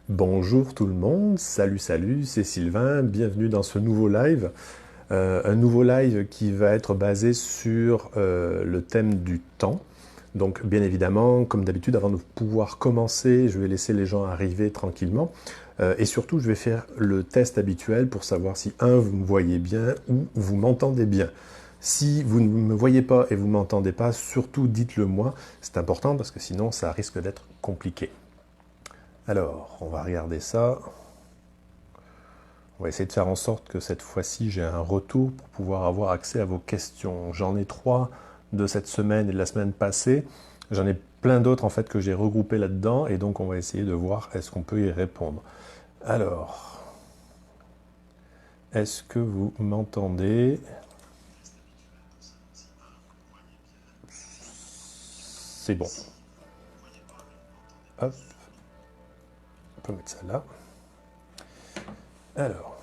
Bonjour tout le monde, salut, c'est Sylvain, bienvenue dans ce nouveau live. Un nouveau live qui va être basé sur le thème du temps. Donc bien évidemment, comme d'habitude, avant de pouvoir commencer, je vais laisser les gens arriver tranquillement. Et surtout, je vais faire le test habituel pour savoir si, vous me voyez bien ou vous m'entendez bien. Si vous ne me voyez pas et vous ne m'entendez pas, surtout dites-le moi. C'est important parce que sinon, ça risque d'être compliqué. Alors, on va regarder ça. On va essayer de faire en sorte que cette fois-ci, j'ai un retour pour pouvoir avoir accès à vos questions. J'en ai 3 de cette semaine et de la semaine passée. J'en ai plein d'autres en fait que j'ai regroupés là-dedans et donc on va essayer de voir est-ce qu'on peut y répondre. Alors, est-ce que vous m'entendez? C'est bon. Hop. On peut mettre ça là. Alors,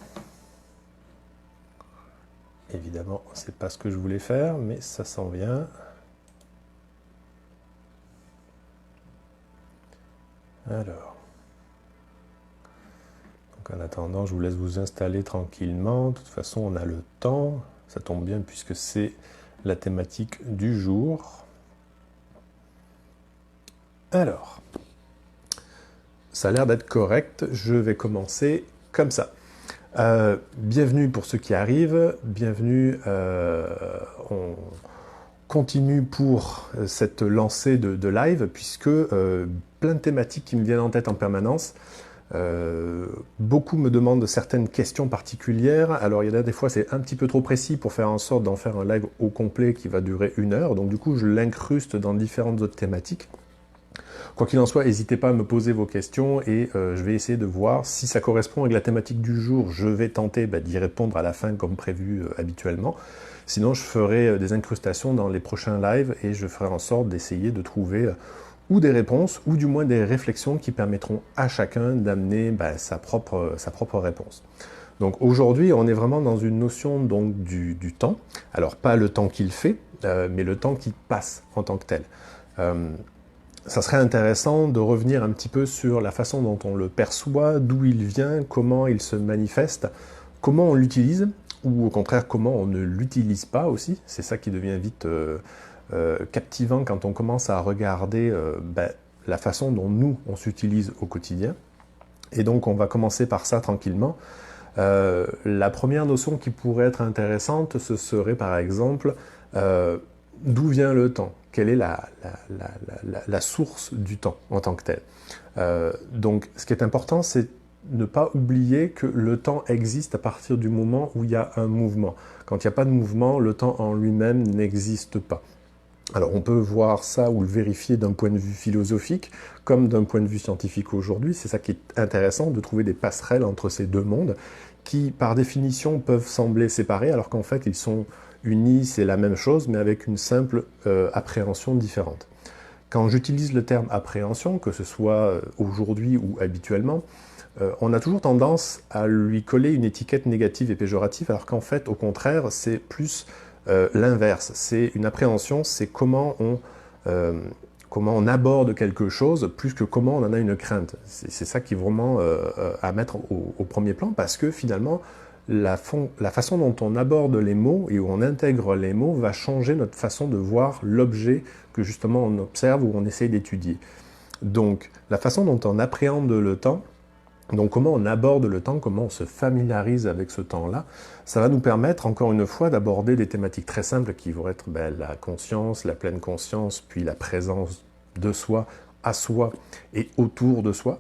évidemment, c'est pas ce que je voulais faire, mais ça s'en vient. Alors, donc en attendant, je vous laisse vous installer tranquillement. De toute façon, on a le temps. Ça tombe bien puisque c'est la thématique du jour. Alors, ça a l'air d'être correct. Je vais commencer comme ça. Bienvenue pour ceux qui arrivent. Bienvenue. On continue pour cette lancée de live puisque plein de thématiques qui me viennent en tête en permanence. Beaucoup me demandent certaines questions particulières. Alors il y en a des fois c'est un petit peu trop précis pour faire en sorte d'en faire un live au complet qui va durer 1 heure. Donc du coup je l'incruste dans différentes autres thématiques. Quoi qu'il en soit, n'hésitez pas à me poser vos questions et je vais essayer de voir si ça correspond avec la thématique du jour. Je vais tenter d'y répondre à la fin comme prévu habituellement. Sinon, je ferai des incrustations dans les prochains lives et je ferai en sorte d'essayer de trouver ou des réponses ou du moins des réflexions qui permettront à chacun d'amener sa propre réponse. Donc aujourd'hui, on est vraiment dans une notion donc, du temps. Alors pas le temps qu'il fait, mais le temps qui passe en tant que tel. Ça serait intéressant de revenir un petit peu sur la façon dont on le perçoit, d'où il vient, comment il se manifeste, comment on l'utilise, ou au contraire comment on ne l'utilise pas aussi. C'est ça qui devient vite captivant quand on commence à regarder la façon dont nous, on s'utilise au quotidien. Et donc on va commencer par ça tranquillement. La première notion qui pourrait être intéressante, ce serait par exemple d'où vient le temps? Quelle est la source du temps en tant que tel? Donc ce qui est important, c'est ne pas oublier que le temps existe à partir du moment où il y a un mouvement. Quand il n'y a pas de mouvement, le temps en lui-même n'existe pas. Alors on peut voir ça ou le vérifier d'un point de vue philosophique, comme d'un point de vue scientifique aujourd'hui. C'est ça qui est intéressant, de trouver des passerelles entre ces deux mondes, qui par définition peuvent sembler séparés, alors qu'en fait ils sont unis, c'est la même chose, mais avec une simple appréhension différente. Quand j'utilise le terme appréhension, que ce soit aujourd'hui ou habituellement, on a toujours tendance à lui coller une étiquette négative et péjorative, alors qu'en fait, au contraire, c'est plus l'inverse. C'est une appréhension, c'est comment on aborde quelque chose, plus que comment on en a une crainte. C'est ça qui est vraiment à mettre au premier plan, parce que finalement, la façon dont on aborde les mots et où on intègre les mots va changer notre façon de voir l'objet que justement on observe ou on essaye d'étudier. Donc, la façon dont on appréhende le temps, donc comment on aborde le temps, comment on se familiarise avec ce temps-là, ça va nous permettre encore une fois d'aborder des thématiques très simples qui vont être la conscience, la pleine conscience, puis la présence de soi, à soi et autour de soi.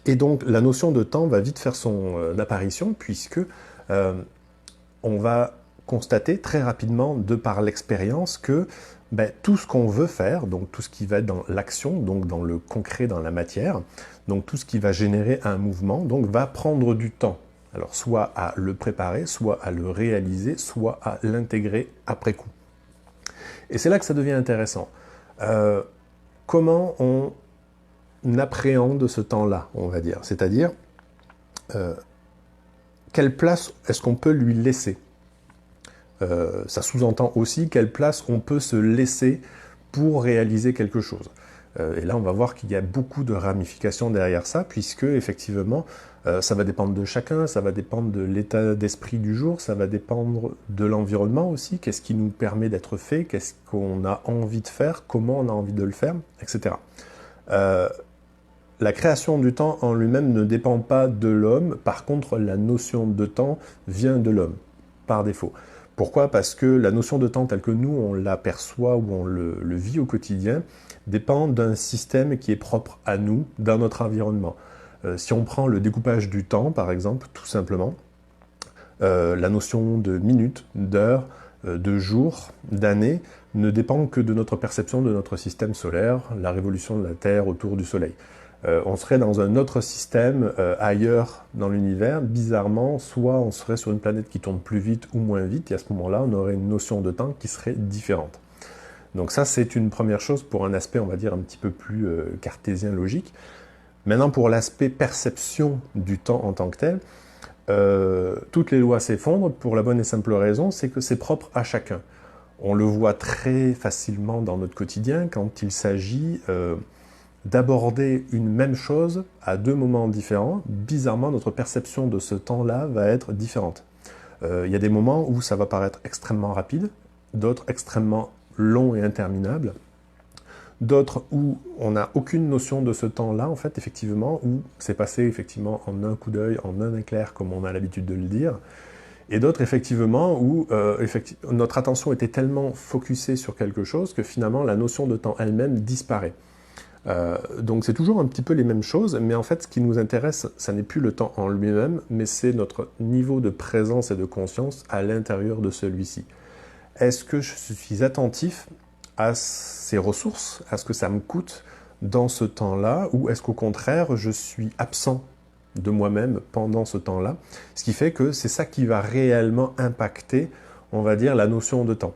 Et donc la notion de temps va vite faire son apparition puisque on va constater très rapidement, de par l'expérience, que tout ce qu'on veut faire, donc tout ce qui va être dans l'action, donc dans le concret, dans la matière, donc tout ce qui va générer un mouvement, donc va prendre du temps. Alors soit à le préparer, soit à le réaliser, soit à l'intégrer après coup. Et c'est là que ça devient intéressant. Comment on appréhende ce temps-là, on va dire. C'est-à-dire, quelle place est-ce qu'on peut lui laisser? Ça sous-entend aussi quelle place on peut se laisser pour réaliser quelque chose. Et là, on va voir qu'il y a beaucoup de ramifications derrière ça, puisque effectivement, ça va dépendre de chacun, ça va dépendre de l'état d'esprit du jour, ça va dépendre de l'environnement aussi, qu'est-ce qui nous permet d'être fait, qu'est-ce qu'on a envie de faire, comment on a envie de le faire, etc. La création du temps en lui-même ne dépend pas de l'homme, par contre, la notion de temps vient de l'homme, par défaut. Pourquoi? Parce que la notion de temps telle que nous, on l'aperçoit ou on le vit au quotidien, dépend d'un système qui est propre à nous, dans notre environnement. Si on prend le découpage du temps, par exemple, tout simplement, la notion de minutes, d'heures, de jours, d'années, ne dépend que de notre perception de notre système solaire, la révolution de la Terre autour du Soleil. On serait dans un autre système ailleurs dans l'univers, bizarrement, soit on serait sur une planète qui tourne plus vite ou moins vite, et à ce moment-là, on aurait une notion de temps qui serait différente. Donc ça, c'est une première chose pour un aspect, on va dire, un petit peu plus cartésien, logique. Maintenant, pour l'aspect perception du temps en tant que tel, toutes les lois s'effondrent pour la bonne et simple raison, c'est que c'est propre à chacun. On le voit très facilement dans notre quotidien quand il s'agit d'aborder une même chose à deux moments différents. Bizarrement, notre perception de ce temps-là va être différente. Il y a des moments où ça va paraître extrêmement rapide, d'autres extrêmement long et interminable, d'autres où on n'a aucune notion de ce temps-là, en fait, effectivement, où c'est passé effectivement en un coup d'œil, en un éclair, comme on a l'habitude de le dire, et d'autres, effectivement, où notre attention était tellement focusée sur quelque chose que finalement la notion de temps elle-même disparaît. Donc c'est toujours un petit peu les mêmes choses, mais en fait ce qui nous intéresse, ça n'est plus le temps en lui-même, mais c'est notre niveau de présence et de conscience à l'intérieur de celui-ci. Est-ce que je suis attentif à ces ressources, à ce que ça me coûte dans ce temps-là, ou est-ce qu'au contraire, je suis absent de moi-même pendant ce temps-là, ce qui fait que c'est ça qui va réellement impacter, on va dire, la notion de temps.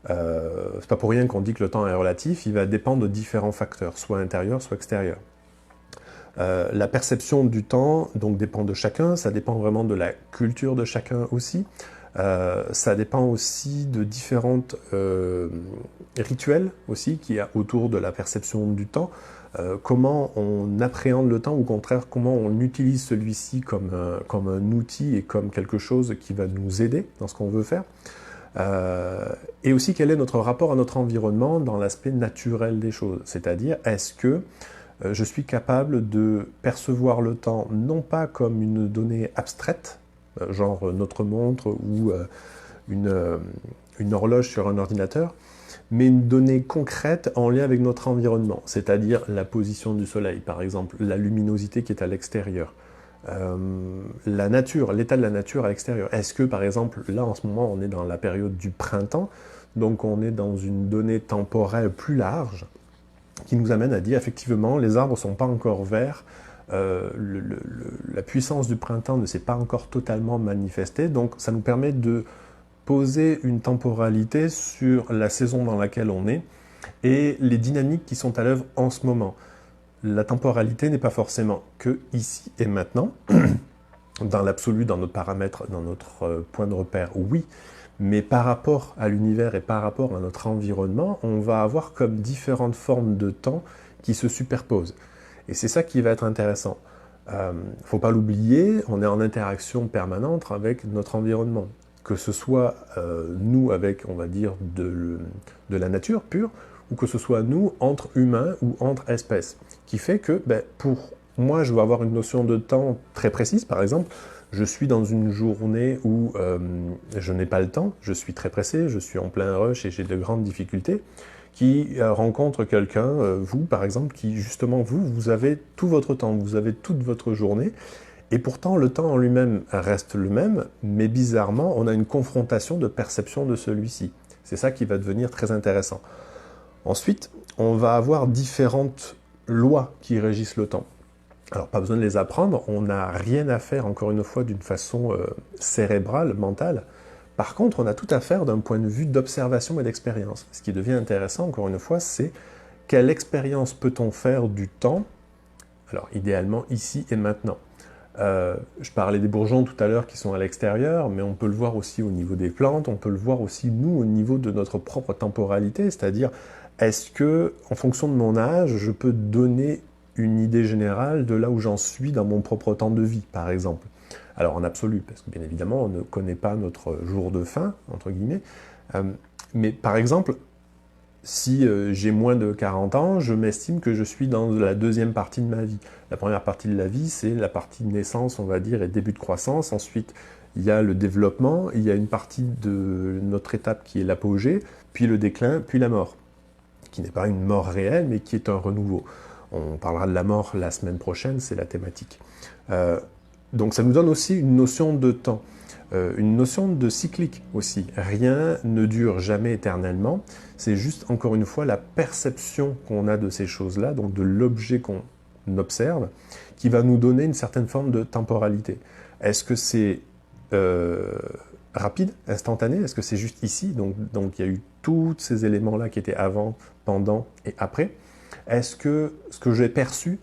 C'est pas pour rien qu'on dit que le temps est relatif, il va dépendre de différents facteurs, soit intérieurs, soit extérieurs. La perception du temps donc dépend de chacun, ça dépend vraiment de la culture de chacun aussi. Ça dépend aussi de différentes rituels aussi qu'il y a autour de la perception du temps. Comment on appréhende le temps, ou au contraire, comment on utilise celui-ci comme un outil et comme quelque chose qui va nous aider dans ce qu'on veut faire. Et aussi, quel est notre rapport à notre environnement dans l'aspect naturel des choses. C'est-à-dire, est-ce que je suis capable de percevoir le temps non pas comme une donnée abstraite, genre notre montre ou une horloge sur un ordinateur, mais une donnée concrète en lien avec notre environnement, c'est-à-dire la position du soleil, par exemple, la luminosité qui est à l'extérieur, la nature, l'état de la nature à l'extérieur. Est-ce que, par exemple, là, en ce moment, on est dans la période du printemps, donc on est dans une donnée temporelle plus large, qui nous amène à dire, effectivement, les arbres ne sont pas encore verts, la puissance du printemps ne s'est pas encore totalement manifestée, donc ça nous permet de poser une temporalité sur la saison dans laquelle on est et les dynamiques qui sont à l'œuvre en ce moment. La temporalité n'est pas forcément que ici et maintenant, dans l'absolu, dans notre paramètre, dans notre point de repère, oui, mais par rapport à l'univers et par rapport à notre environnement, on va avoir comme différentes formes de temps qui se superposent. Et c'est ça qui va être intéressant. Faut pas l'oublier, on est en interaction permanente avec notre environnement. Que ce soit nous avec, on va dire, de la nature pure, ou que ce soit nous entre humains ou entre espèces. Qui fait que, pour moi, je vais avoir une notion de temps très précise. Par exemple, je suis dans une journée où je n'ai pas le temps, je suis très pressé, je suis en plein rush et j'ai de grandes difficultés, qui rencontre quelqu'un, vous par exemple, qui justement, vous avez tout votre temps, vous avez toute votre journée, et pourtant le temps en lui-même reste le même, mais bizarrement, on a une confrontation de perception de celui-ci. C'est ça qui va devenir très intéressant. Ensuite, on va avoir différentes lois qui régissent le temps. Alors, pas besoin de les apprendre, on n'a rien à faire, encore une fois, d'une façon cérébrale, mentale. Par contre, on a tout à faire d'un point de vue d'observation et d'expérience. Ce qui devient intéressant, encore une fois, c'est quelle expérience peut-on faire du temps, alors idéalement ici et maintenant. Je parlais des bourgeons tout à l'heure qui sont à l'extérieur, mais on peut le voir aussi au niveau des plantes, on peut le voir aussi nous au niveau de notre propre temporalité, c'est-à-dire Est-ce que, en fonction de mon âge, je peux donner une idée générale de là où j'en suis dans mon propre temps de vie, par exemple? Alors en absolu, parce que bien évidemment, on ne connaît pas notre jour de fin, entre guillemets. Mais par exemple, si j'ai moins de 40 ans, je m'estime que je suis dans la deuxième partie de ma vie. La première partie de la vie, c'est la partie de naissance, on va dire, et début de croissance. Ensuite, il y a le développement, il y a une partie de notre étape qui est l'apogée, puis le déclin, puis la mort, qui n'est pas une mort réelle, mais qui est un renouveau. On parlera de la mort la semaine prochaine, c'est la thématique. Donc ça nous donne aussi une notion de temps. Une notion de cyclique aussi. Rien ne dure jamais éternellement, c'est juste encore une fois la perception qu'on a de ces choses-là, donc de l'objet qu'on observe, qui va nous donner une certaine forme de temporalité. Est-ce que c'est rapide, instantané? Est-ce que c'est juste ici? Donc il y a eu tous ces éléments-là qui étaient avant, pendant et après. Est-ce que ce que j'ai perçu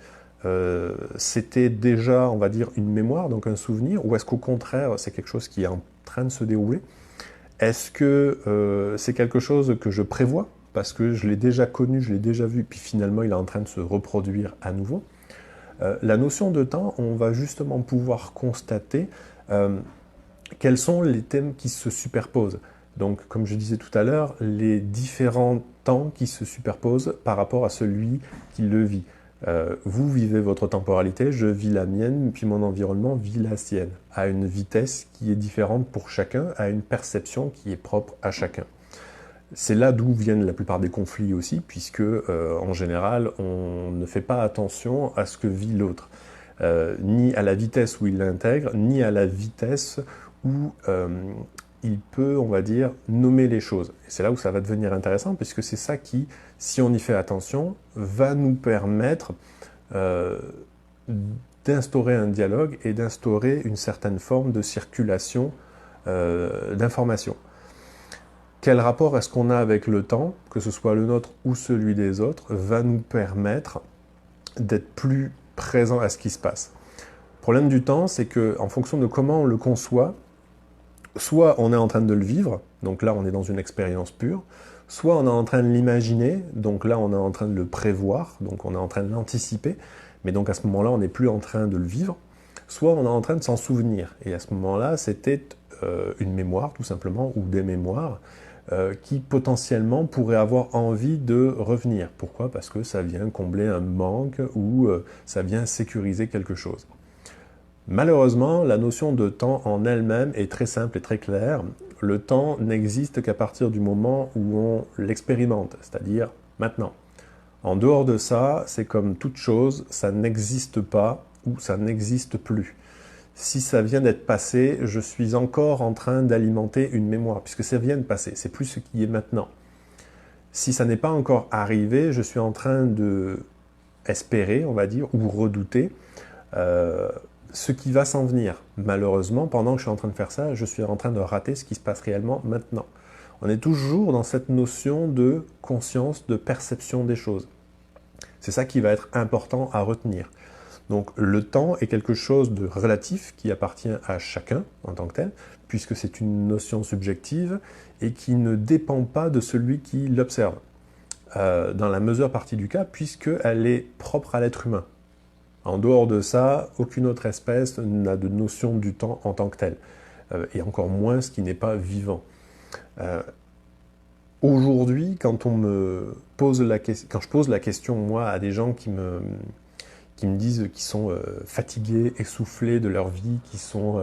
c'était déjà, on va dire, une mémoire, donc un souvenir, ou est-ce qu'au contraire, c'est quelque chose qui est en train de se dérouler? Est-ce que c'est quelque chose que je prévois, parce que je l'ai déjà connu, je l'ai déjà vu, puis finalement il est en train de se reproduire à nouveau? La notion de temps, on va justement pouvoir constater quels sont les thèmes qui se superposent. Donc, comme je disais tout à l'heure, les différents temps qui se superposent par rapport à celui qui le vit. Vous vivez votre temporalité, je vis la mienne, puis mon environnement vit la sienne, à une vitesse qui est différente pour chacun, à une perception qui est propre à chacun. C'est là d'où viennent la plupart des conflits aussi, puisque en général, on ne fait pas attention à ce que vit l'autre, ni à la vitesse où il l'intègre, ni à la vitesse où il peut, on va dire, nommer les choses. Et c'est là où ça va devenir intéressant, puisque c'est ça qui, si on y fait attention, va nous permettre d'instaurer un dialogue et d'instaurer une certaine forme de circulation d'informations. Quel rapport est-ce qu'on a avec le temps, que ce soit le nôtre ou celui des autres, va nous permettre d'être plus présent à ce qui se passe. Le problème du temps, c'est qu'en fonction de comment on le conçoit, soit on est en train de le vivre, donc là on est dans une expérience pure, soit on est en train de l'imaginer, donc là on est en train de le prévoir, donc on est en train de l'anticiper, mais donc à ce moment-là on n'est plus en train de le vivre, soit on est en train de s'en souvenir, et à ce moment-là c'était une mémoire tout simplement, ou des mémoires, qui potentiellement pourraient avoir envie de revenir. Pourquoi? Parce que ça vient combler un manque, ou ça vient sécuriser quelque chose. Malheureusement, la notion de temps en elle-même est très simple et très claire. Le temps n'existe qu'à partir du moment où on l'expérimente, c'est-à-dire maintenant. En dehors de ça, c'est comme toute chose, ça n'existe pas ou ça n'existe plus. Si ça vient d'être passé, je suis encore en train d'alimenter une mémoire, puisque ça vient de passer, c'est plus ce qui est maintenant. Si ça n'est pas encore arrivé, je suis en train de espérer, on va dire, ou redouter ce qui va s'en venir. Malheureusement, pendant que je suis en train de faire ça, je suis en train de rater ce qui se passe réellement maintenant. On est toujours dans cette notion de conscience, de perception des choses. C'est ça qui va être important à retenir. Donc le temps est quelque chose de relatif qui appartient à chacun en tant que tel, puisque c'est une notion subjective et qui ne dépend pas de celui qui l'observe. Dans la majeure partie du cas, puisqu'elle est propre à l'être humain. En dehors de ça, aucune autre espèce n'a de notion du temps en tant que telle, et encore moins ce qui n'est pas vivant. Aujourd'hui, quand je pose la question, moi, à des gens qui me disent qu'ils sont fatigués, essoufflés de leur vie, qui sont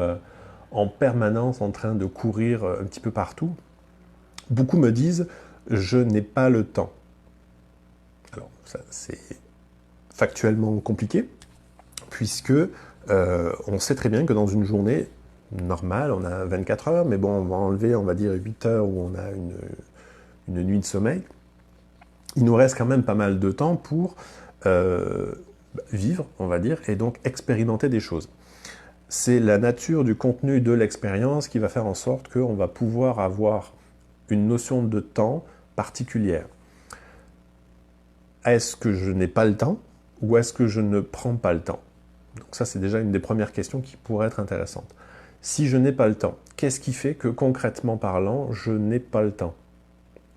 en permanence en train de courir un petit peu partout, beaucoup me disent « je n'ai pas le temps ». Alors, ça, c'est factuellement compliqué, puisque on sait très bien que dans une journée normale, on a 24 heures, mais bon, on va enlever, on va dire, 8 heures où on a une nuit de sommeil. Il nous reste quand même pas mal de temps pour vivre, on va dire, et donc expérimenter des choses. C'est la nature du contenu de l'expérience qui va faire en sorte qu'on va pouvoir avoir une notion de temps particulière. Est-ce que je n'ai pas le temps, ou est-ce que je ne prends pas le temps? Donc ça, c'est déjà une des premières questions qui pourrait être intéressante. Si je n'ai pas le temps, qu'est-ce qui fait que, concrètement parlant, je n'ai pas le temps?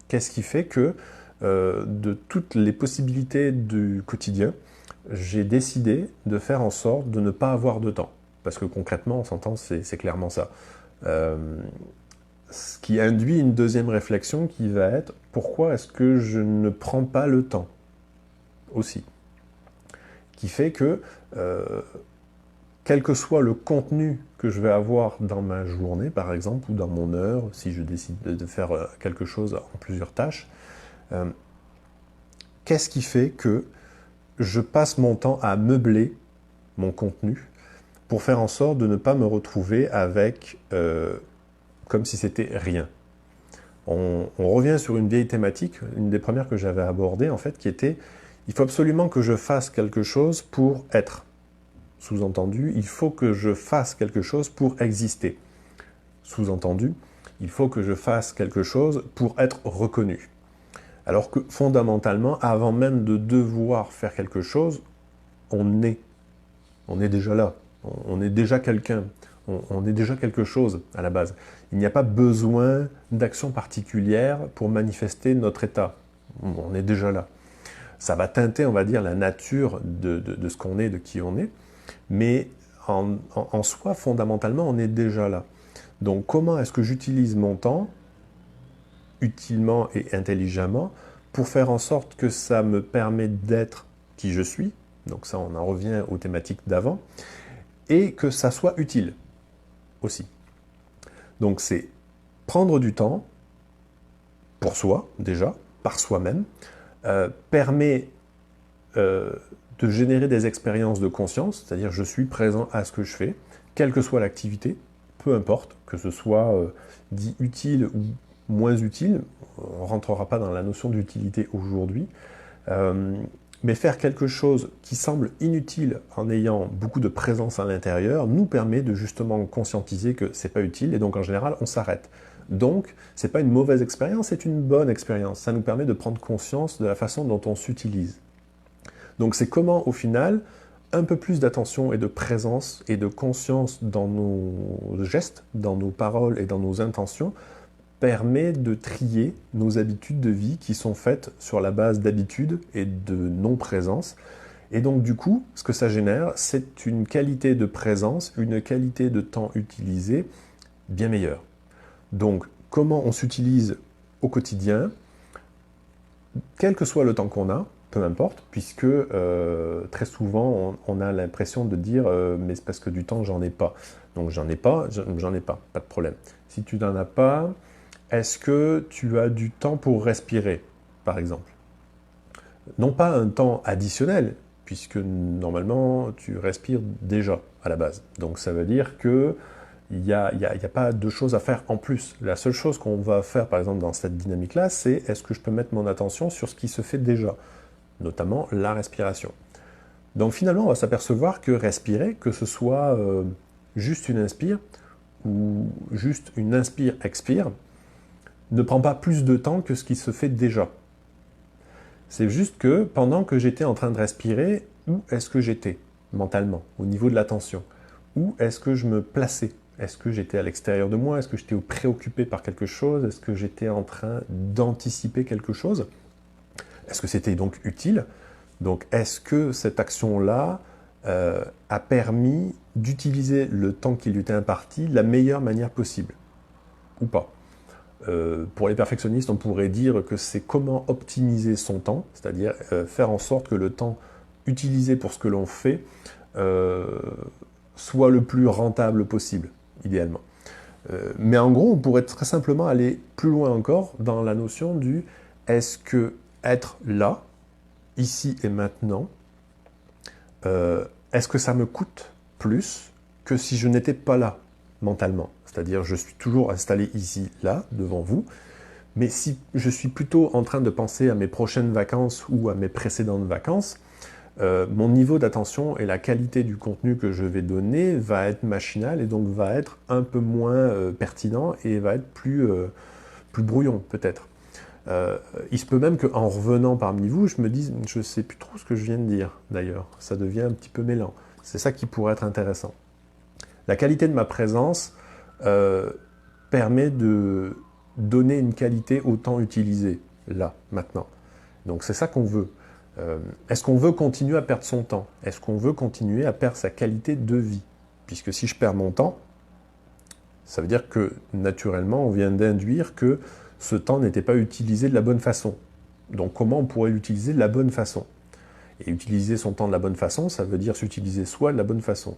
Qu'est-ce qui fait que de toutes les possibilités du quotidien, j'ai décidé de faire en sorte de ne pas avoir de temps. Parce que concrètement, on s'entend, c'est clairement ça. Ce qui induit une deuxième réflexion qui va être pourquoi est-ce que je ne prends pas le temps aussi, qui fait que quel que soit le contenu que je vais avoir dans ma journée, par exemple, ou dans mon heure, si je décide de faire quelque chose en plusieurs tâches, qu'est-ce qui fait que je passe mon temps à meubler mon contenu pour faire en sorte de ne pas me retrouver avec comme si c'était rien. On revient sur une vieille thématique, une des premières que j'avais abordées en fait, qui était il faut absolument que je fasse quelque chose pour être. Sous-entendu, il faut que je fasse quelque chose pour exister. Sous-entendu, il faut que je fasse quelque chose pour être reconnu. Alors que fondamentalement, avant même de devoir faire quelque chose, on est déjà là, on est déjà quelqu'un, on est déjà quelque chose à la base. Il n'y a pas besoin d'action particulière pour manifester notre état, on est déjà là. Ça va teinter, on va dire, la nature de ce qu'on est, de qui on est, mais en soi, fondamentalement, on est déjà là. Donc comment est-ce que j'utilise mon temps, utilement et intelligemment, pour faire en sorte que ça me permet d'être qui je suis, donc ça on en revient aux thématiques d'avant, et que ça soit utile aussi. Donc c'est prendre du temps pour soi, déjà, par soi-même, permet de générer des expériences de conscience, c'est-à-dire je suis présent à ce que je fais, quelle que soit l'activité, peu importe, que ce soit dit utile ou moins utile, on ne rentrera pas dans la notion d'utilité aujourd'hui, mais faire quelque chose qui semble inutile en ayant beaucoup de présence à l'intérieur nous permet de justement conscientiser que c'est pas utile et donc en général on s'arrête. Donc c'est pas une mauvaise expérience, c'est une bonne expérience. Ça nous permet de prendre conscience de la façon dont on s'utilise. Donc c'est comment au final un peu plus d'attention et de présence et de conscience dans nos gestes, dans nos paroles et dans nos intentions permet de trier nos habitudes de vie qui sont faites sur la base d'habitudes et de non-présence. Et donc du coup, ce que ça génère, c'est une qualité de présence, une qualité de temps utilisé bien meilleure. Donc comment on s'utilise au quotidien, quel que soit le temps qu'on a, peu importe, puisque très souvent on a l'impression de dire mais c'est parce que du temps j'en ai pas. Donc j'en ai pas, pas de problème. Si tu n'en as pas, est-ce que tu as du temps pour respirer, par exemple? Non pas un temps additionnel, puisque normalement tu respires déjà à la base. Donc ça veut dire que il n'y a pas de choses à faire en plus. La seule chose qu'on va faire, par exemple, dans cette dynamique-là, c'est est-ce que je peux mettre mon attention sur ce qui se fait déjà, notamment la respiration. Donc finalement, on va s'apercevoir que respirer, que ce soit juste une inspire ou juste une inspire-expire, ne prend pas plus de temps que ce qui se fait déjà. C'est juste que pendant que j'étais en train de respirer, où est-ce que j'étais mentalement, au niveau de l'attention? Où est-ce que je me plaçais? Est-ce que j'étais à l'extérieur de moi? Est-ce que j'étais préoccupé par quelque chose? Est-ce que j'étais en train d'anticiper quelque chose? Est-ce que c'était donc utile? Donc est-ce que cette action-là a permis d'utiliser le temps qui lui était imparti de la meilleure manière possible? Ou pas? Pour les perfectionnistes, on pourrait dire que c'est comment optimiser son temps, c'est-à-dire faire en sorte que le temps utilisé pour ce que l'on fait soit le plus rentable possible, idéalement. Mais en gros, on pourrait très simplement aller plus loin encore dans la notion du est-ce que être là, ici et maintenant, est-ce que ça me coûte plus que si je n'étais pas là mentalement? C'est-à-dire je suis toujours installé ici, là, devant vous, mais si je suis plutôt en train de penser à mes prochaines vacances ou à mes précédentes vacances, mon niveau d'attention et la qualité du contenu que je vais donner va être machinal et donc va être un peu moins pertinent et va être plus brouillon peut-être. Il se peut même qu'en revenant parmi vous, je me dise, je ne sais plus trop ce que je viens de dire d'ailleurs, ça devient un petit peu mêlant. C'est ça qui pourrait être intéressant. La qualité de ma présence permet de donner une qualité au temps utilisé, là, maintenant. Donc c'est ça qu'on veut. Est-ce qu'on veut continuer à perdre son temps? Est-ce qu'on veut continuer à perdre sa qualité de vie? Puisque si je perds mon temps, ça veut dire que naturellement, on vient d'induire que ce temps n'était pas utilisé de la bonne façon. Donc comment on pourrait l'utiliser de la bonne façon? Et utiliser son temps de la bonne façon, ça veut dire s'utiliser soi de la bonne façon.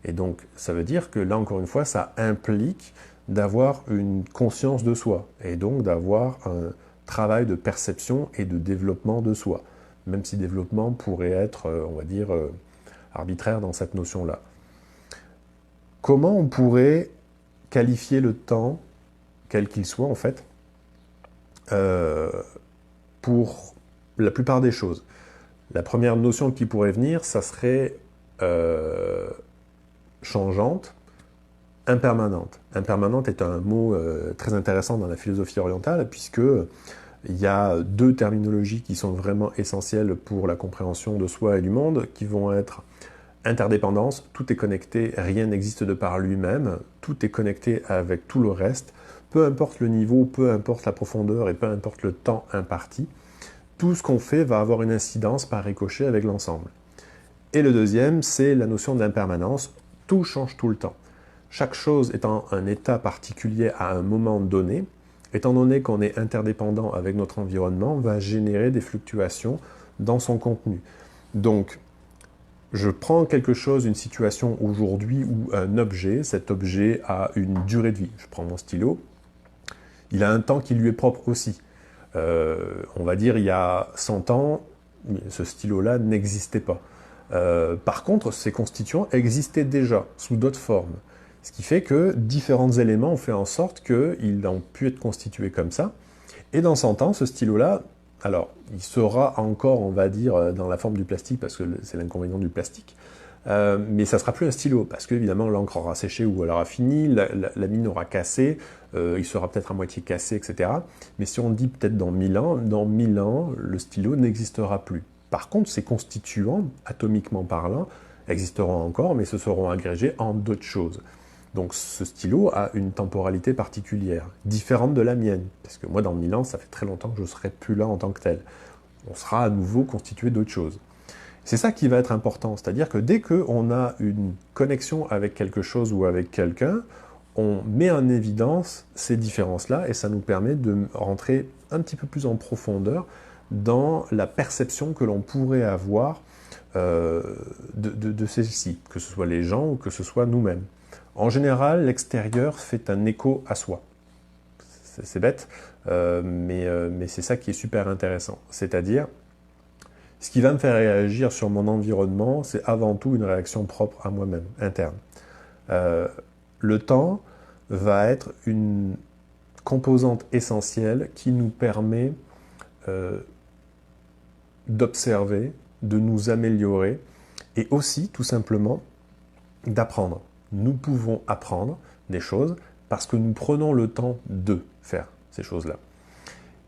Et donc, ça veut dire que là, encore une fois, ça implique d'avoir une conscience de soi, et donc d'avoir un travail de perception et de développement de soi, même si développement pourrait être, on va dire, arbitraire dans cette notion-là. Comment on pourrait qualifier le temps, quel qu'il soit en fait, pour la plupart des choses? La première notion qui pourrait venir, ça serait changeante, impermanente. Impermanente est un mot très intéressant dans la philosophie orientale, puisque il y a deux terminologies qui sont vraiment essentielles pour la compréhension de soi et du monde, qui vont être interdépendance, tout est connecté, rien n'existe de par lui-même, tout est connecté avec tout le reste, peu importe le niveau, peu importe la profondeur et peu importe le temps imparti, tout ce qu'on fait va avoir une incidence par ricochet avec l'ensemble. Et le deuxième, c'est la notion d'impermanence, tout change tout le temps. Chaque chose étant un état particulier à un moment donné, étant donné qu'on est interdépendant avec notre environnement, va générer des fluctuations dans son contenu. Donc, je prends quelque chose, une situation aujourd'hui ou un objet, cet objet a une durée de vie. Je prends mon stylo, il a un temps qui lui est propre aussi. On va dire il y a 100 ans, ce stylo-là n'existait pas. Par contre, ces constituants existaient déjà, sous d'autres formes. Ce qui fait que différents éléments ont fait en sorte qu'ils ont pu être constitués comme ça. Et dans 100 ans, ce stylo-là, alors, il sera encore, on va dire, dans la forme du plastique, parce que c'est l'inconvénient du plastique, mais ça ne sera plus un stylo, parce qu'évidemment, l'encre aura séché ou elle aura fini, la mine aura cassé, il sera peut-être à moitié cassé, etc. Mais si on dit peut-être dans 1000 ans, le stylo n'existera plus. Par contre, ces constituants, atomiquement parlant, existeront encore, mais se seront agrégés en d'autres choses. Donc ce stylo a une temporalité particulière, différente de la mienne, parce que moi dans 1000 ans, ça fait très longtemps que je ne serai plus là en tant que tel. On sera à nouveau constitué d'autres choses. C'est ça qui va être important, c'est-à-dire que dès qu'on a une connexion avec quelque chose ou avec quelqu'un, on met en évidence ces différences-là et ça nous permet de rentrer un petit peu plus en profondeur dans la perception que l'on pourrait avoir de celle-ci, que ce soit les gens ou que ce soit nous-mêmes. En général, l'extérieur fait un écho à soi. C'est bête, mais c'est ça qui est super intéressant. C'est-à-dire, ce qui va me faire réagir sur mon environnement, c'est avant tout une réaction propre à moi-même, interne. Le temps va être une composante essentielle qui nous permet d'observer, de nous améliorer et aussi, tout simplement, d'apprendre. Nous pouvons apprendre des choses parce que nous prenons le temps de faire ces choses-là.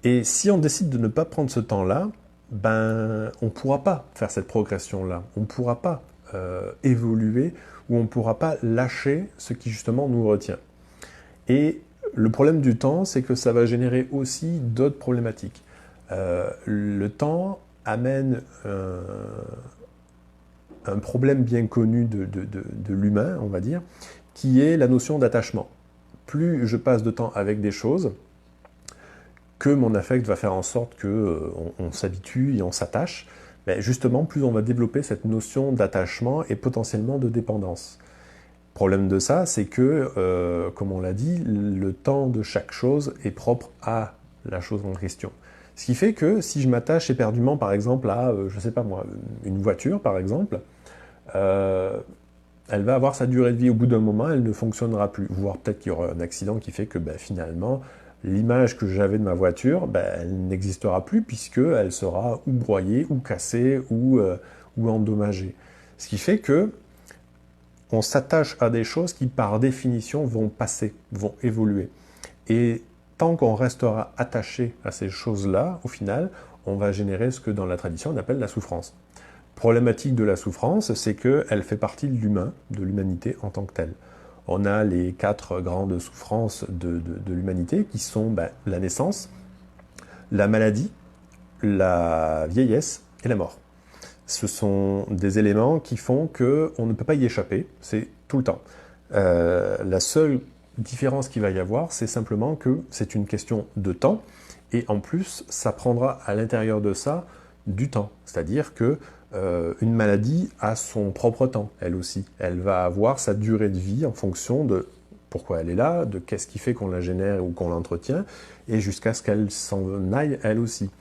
Et si on décide de ne pas prendre ce temps-là, ben, on ne pourra pas faire cette progression-là. On ne pourra pas évoluer ou on ne pourra pas lâcher ce qui justement nous retient. Et le problème du temps, c'est que ça va générer aussi d'autres problématiques. Le temps amène un problème bien connu de l'humain, on va dire, qui est la notion d'attachement. Plus je passe de temps avec des choses, que mon affect va faire en sorte qu'on s'habitue et on s'attache, ben justement, plus on va développer cette notion d'attachement et potentiellement de dépendance. Le problème de ça, c'est que, comme on l'a dit, le temps de chaque chose est propre à la chose en question. Ce qui fait que si je m'attache éperdument, par exemple, à, je sais pas moi, une voiture, par exemple, elle va avoir sa durée de vie. Au bout d'un moment, elle ne fonctionnera plus. Voire peut-être qu'il y aura un accident qui fait que ben, finalement, l'image que j'avais de ma voiture, ben, elle n'existera plus puisqu'elle sera ou broyée, ou cassée, ou endommagée. Ce qui fait que on s'attache à des choses qui, par définition, vont passer, vont évoluer. Et tant qu'on restera attaché à ces choses-là, au final, on va générer ce que dans la tradition on appelle la souffrance. Problématique de la souffrance, c'est qu'elle fait partie de l'humain, de l'humanité en tant que telle. On a les 4 grandes souffrances de l'humanité qui sont ben, la naissance, la maladie, la vieillesse et la mort. Ce sont des éléments qui font qu'on ne peut pas y échapper, c'est tout le temps. La seule différence qu'il va y avoir, c'est simplement que c'est une question de temps, et en plus, ça prendra à l'intérieur de ça du temps. C'est-à-dire que une maladie a son propre temps, elle aussi. Elle va avoir sa durée de vie en fonction de pourquoi elle est là, de qu'est-ce qui fait qu'on la génère ou qu'on l'entretient, et jusqu'à ce qu'elle s'en aille elle aussi,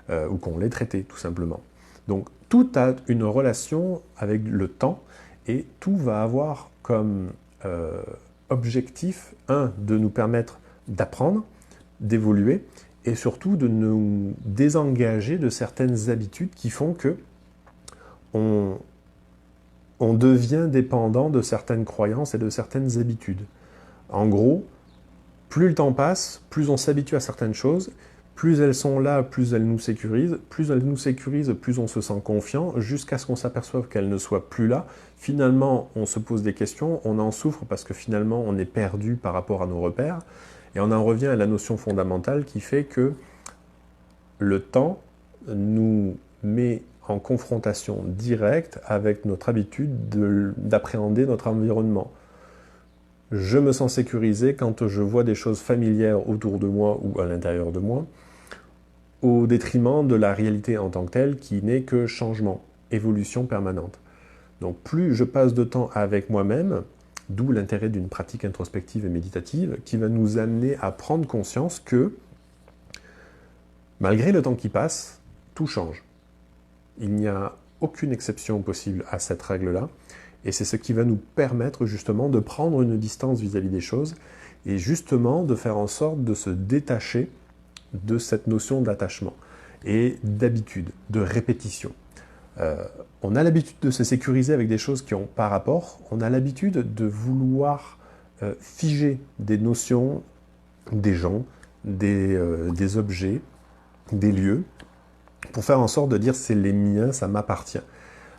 ou qu'on l'ait traitée, tout simplement. Donc, tout a une relation avec le temps, et tout va avoir comme objectif, de nous permettre d'apprendre, d'évoluer, et surtout de nous désengager de certaines habitudes qui font que on devient dépendant de certaines croyances et de certaines habitudes. En gros, plus le temps passe, plus on s'habitue à certaines choses, plus elles sont là, plus elles nous sécurisent, plus on se sent confiant, jusqu'à ce qu'on s'aperçoive qu'elles ne soient plus là. Finalement, on se pose des questions, on en souffre parce que finalement, on est perdu par rapport à nos repères, et on en revient à la notion fondamentale qui fait que le temps nous met en confrontation directe avec notre habitude d'appréhender notre environnement. Je me sens sécurisé quand je vois des choses familières autour de moi ou à l'intérieur de moi, au détriment de la réalité en tant que telle qui n'est que changement, évolution permanente. Donc plus je passe de temps avec moi-même, d'où l'intérêt d'une pratique introspective et méditative qui va nous amener à prendre conscience que malgré le temps qui passe, tout change. Il n'y a aucune exception possible à cette règle-là, et c'est ce qui va nous permettre justement de prendre une distance vis-à-vis des choses, et justement de faire en sorte de se détacher de cette notion d'attachement, et d'habitude, de répétition. On a l'habitude de se sécuriser avec des choses qui n'ont pas rapport, on a l'habitude de vouloir figer des notions, des gens, des objets, des lieux, pour faire en sorte de dire c'est les miens, ça m'appartient.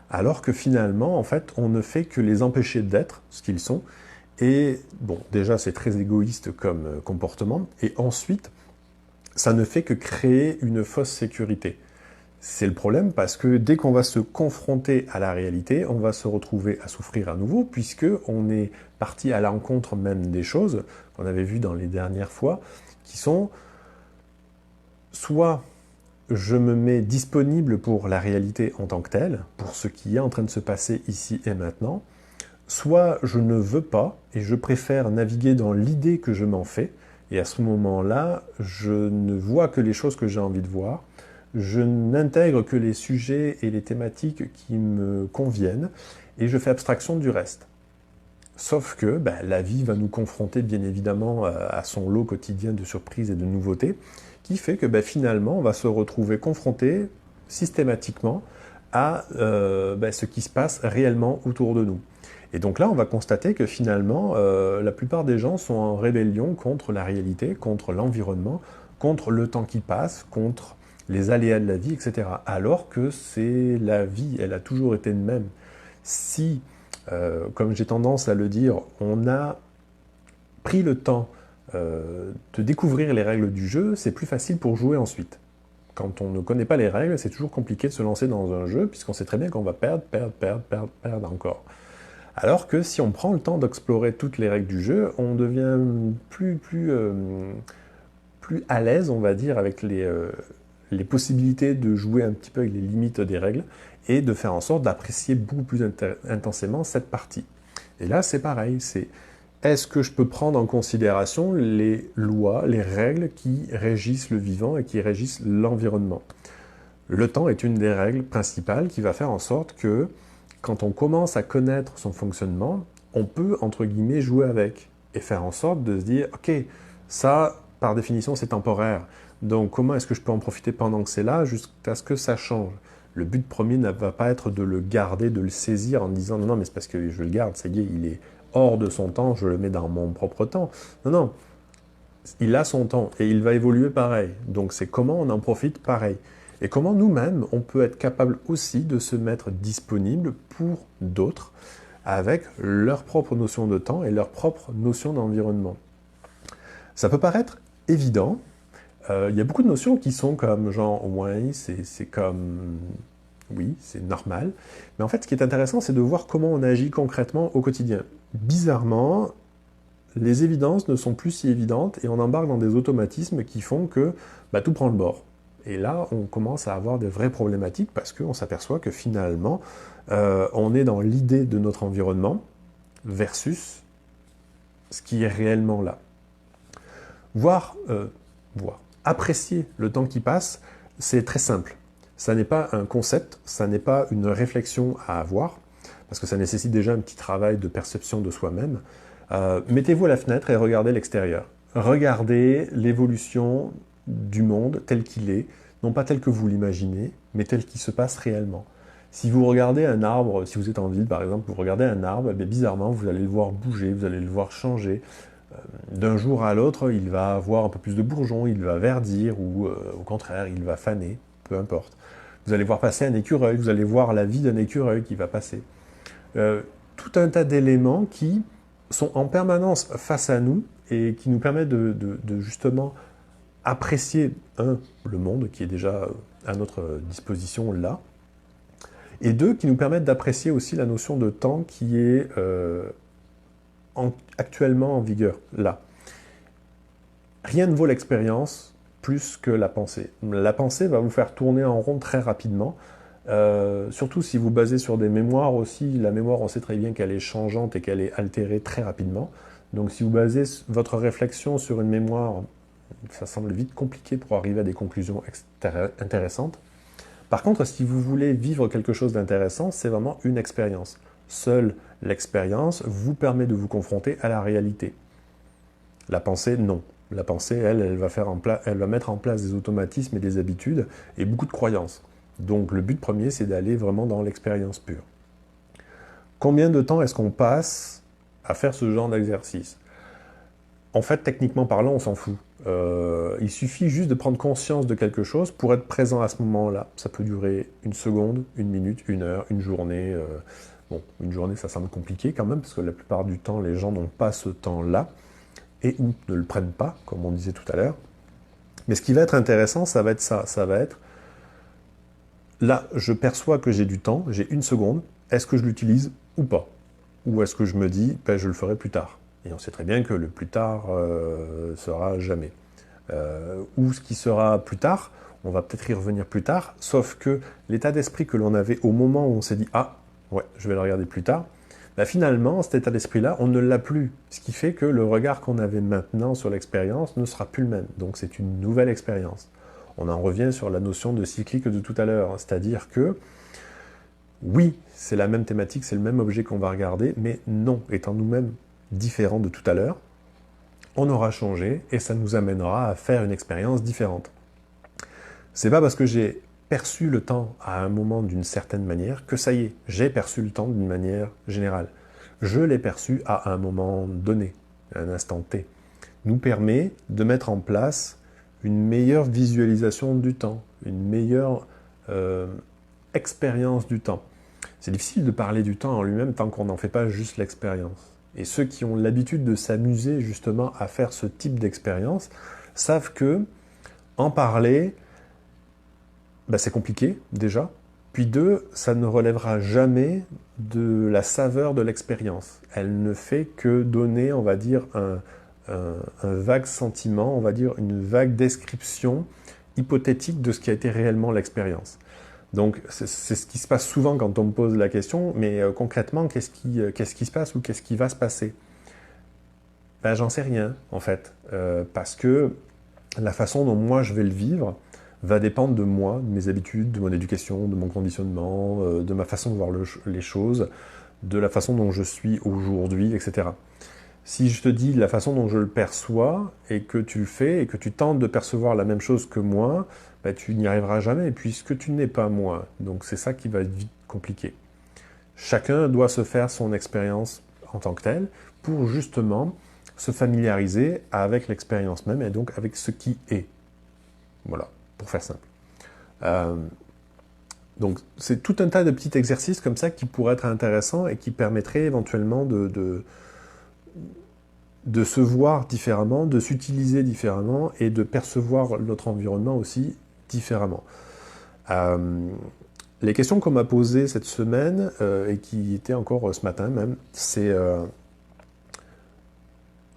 Alors que finalement, en fait, on ne fait que les empêcher d'être ce qu'ils sont. Et bon, déjà, c'est très égoïste comme comportement. Et ensuite, ça ne fait que créer une fausse sécurité. C'est le problème parce que dès qu'on va se confronter à la réalité, on va se retrouver à souffrir à nouveau, puisqu'on est parti à l'encontre même des choses qu'on avait vues dans les dernières fois, qui sont soit je me mets disponible pour la réalité en tant que telle, pour ce qui est en train de se passer ici et maintenant, soit je ne veux pas et je préfère naviguer dans l'idée que je m'en fais, et à ce moment-là, je ne vois que les choses que j'ai envie de voir, je n'intègre que les sujets et les thématiques qui me conviennent, et je fais abstraction du reste. Sauf que la vie va nous confronter bien évidemment à son lot quotidien de surprises et de nouveautés, qui fait que finalement on va se retrouver confronté systématiquement à ce qui se passe réellement autour de nous. Et donc là on va constater que finalement la plupart des gens sont en rébellion contre la réalité, contre l'environnement, contre le temps qui passe, contre les aléas de la vie, etc. Alors que c'est la vie, elle a toujours été de même. Si, comme j'ai tendance à le dire, on a pris le temps de découvrir les règles du jeu, c'est plus facile pour jouer ensuite. Quand on ne connaît pas les règles, c'est toujours compliqué de se lancer dans un jeu, puisqu'on sait très bien qu'on va perdre encore. Alors que si on prend le temps d'explorer toutes les règles du jeu, on devient plus à l'aise, on va dire, avec les possibilités de jouer un petit peu avec les limites des règles, et de faire en sorte d'apprécier beaucoup plus intensément cette partie. Et là, c'est pareil, c'est est-ce que je peux prendre en considération les lois, les règles qui régissent le vivant et qui régissent l'environnement? Le temps est une des règles principales qui va faire en sorte que, quand on commence à connaître son fonctionnement, on peut, entre guillemets, jouer avec et faire en sorte de se dire « Ok, ça, par définition, c'est temporaire. Donc, comment est-ce que je peux en profiter pendant que c'est là jusqu'à ce que ça change ?» Le but premier ne va pas être de le garder, de le saisir en disant « Non, non, mais c'est parce que je le garde, ça y est, il est hors de son temps, je le mets dans mon propre temps. » Non, non, il a son temps et il va évoluer pareil. Donc, c'est comment on en profite pareil. Et comment nous-mêmes, on peut être capable aussi de se mettre disponible pour d'autres avec leur propre notion de temps et leur propre notion d'environnement. Ça peut paraître évident, Il y a beaucoup de notions qui sont comme genre, ouais, c'est comme, oui, c'est normal. Mais en fait, ce qui est intéressant, c'est de voir comment on agit concrètement au quotidien. Bizarrement, les évidences ne sont plus si évidentes et on embarque dans des automatismes qui font que bah, tout prend le bord. Et là, on commence à avoir des vraies problématiques parce qu'on s'aperçoit que finalement, on est dans l'idée de notre environnement versus ce qui est réellement là. Voir, apprécier le temps qui passe, c'est très simple. Ça n'est pas un concept, ça n'est pas une réflexion à avoir, parce que ça nécessite déjà un petit travail de perception de soi-même. Mettez-vous à la fenêtre et regardez l'extérieur. Regardez l'évolution du monde tel qu'il est, non pas tel que vous l'imaginez, mais tel qu'il se passe réellement. Si vous regardez un arbre, si vous êtes en ville par exemple, vous regardez un arbre, eh bien, bizarrement vous allez le voir bouger, vous allez le voir changer. D'un jour à l'autre, il va avoir un peu plus de bourgeons, il va verdir ou au contraire, il va faner, peu importe. Vous allez voir passer un écureuil, vous allez voir la vie d'un écureuil qui va passer. Tout un tas d'éléments qui sont en permanence face à nous et qui nous permettent de justement apprécier, le monde qui est déjà à notre disposition là, et deux, qui nous permettent d'apprécier aussi la notion de temps qui est actuellement en vigueur là. Rien ne vaut l'expérience plus que la pensée. La pensée va vous faire tourner en rond très rapidement, surtout si vous basez sur des mémoires aussi. La mémoire, on sait très bien qu'elle est changeante et qu'elle est altérée très rapidement. Donc si vous basez votre réflexion sur une mémoire, ça semble vite compliqué pour arriver à des conclusions intéressantes. Par contre, si vous voulez vivre quelque chose d'intéressant, c'est vraiment une expérience. Seule l'expérience vous permet de vous confronter à la réalité. La pensée, non. La pensée, elle va mettre en place des automatismes et des habitudes et beaucoup de croyances. Donc le but premier, c'est d'aller vraiment dans l'expérience pure. Combien de temps est-ce qu'on passe à faire ce genre d'exercice? En fait, techniquement parlant, on s'en fout. Il suffit juste de prendre conscience de quelque chose pour être présent à ce moment-là. Ça peut durer une seconde, une minute, une heure, une journée. Bon, une journée, ça semble compliqué quand même, parce que la plupart du temps, les gens n'ont pas ce temps-là, et ou ne le prennent pas, comme on disait tout à l'heure. Mais ce qui va être intéressant, ça va être ça. Ça va être, là, je perçois que j'ai du temps, j'ai une seconde, est-ce que je l'utilise ou pas? Ou est-ce que je me dis, ben, je le ferai plus tard? Et on sait très bien que le plus tard sera jamais. Ou ce qui sera plus tard, on va peut-être y revenir plus tard, sauf que l'état d'esprit que l'on avait au moment où on s'est dit « Ah, ouais, je vais le regarder plus tard », bah finalement, cet état d'esprit-là, on ne l'a plus. Ce qui fait que le regard qu'on avait maintenant sur l'expérience ne sera plus le même. Donc c'est une nouvelle expérience. On en revient sur la notion de cyclique de tout à l'heure, hein, c'est-à-dire que oui, c'est la même thématique, c'est le même objet qu'on va regarder, mais non, étant nous-mêmes différents de tout à l'heure, on aura changé et ça nous amènera à faire une expérience différente. C'est pas parce que j'ai perçu le temps à un moment d'une certaine manière que ça y est, j'ai perçu le temps d'une manière générale. Je l'ai perçu à un moment donné, à un instant T. Nous permet de mettre en place une meilleure visualisation du temps, une meilleure expérience du temps. C'est difficile de parler du temps en lui-même tant qu'on n'en fait pas juste l'expérience. Et ceux qui ont l'habitude de s'amuser justement à faire ce type d'expérience savent que en parler, ben c'est compliqué déjà. Puis deux, ça ne relèvera jamais de la saveur de l'expérience. Elle ne fait que donner, on va dire, un vague sentiment, on va dire une vague description hypothétique de ce qui a été réellement l'expérience. Donc c'est ce qui se passe souvent quand on me pose la question, mais concrètement, qu'est-ce qui se passe ou qu'est-ce qui va se passer? Ben j'en sais rien en fait, parce que la façon dont moi je vais le vivre va dépendre de moi, de mes habitudes, de mon éducation, de mon conditionnement, de ma façon de voir les choses, de la façon dont je suis aujourd'hui, etc. Si je te dis la façon dont je le perçois et que tu le fais et que tu tentes de percevoir la même chose que moi, bah, tu n'y arriveras jamais puisque tu n'es pas moi. Donc c'est ça qui va être vite compliqué. Chacun doit se faire son expérience en tant que telle pour justement se familiariser avec l'expérience même et donc avec ce qui est. Voilà, pour faire simple. Donc c'est tout un tas de petits exercices comme ça qui pourraient être intéressants et qui permettraient éventuellement de se voir différemment, de s'utiliser différemment et de percevoir notre environnement aussi différemment. Les questions qu'on m'a posées cette semaine, et qui étaient encore ce matin même, c'est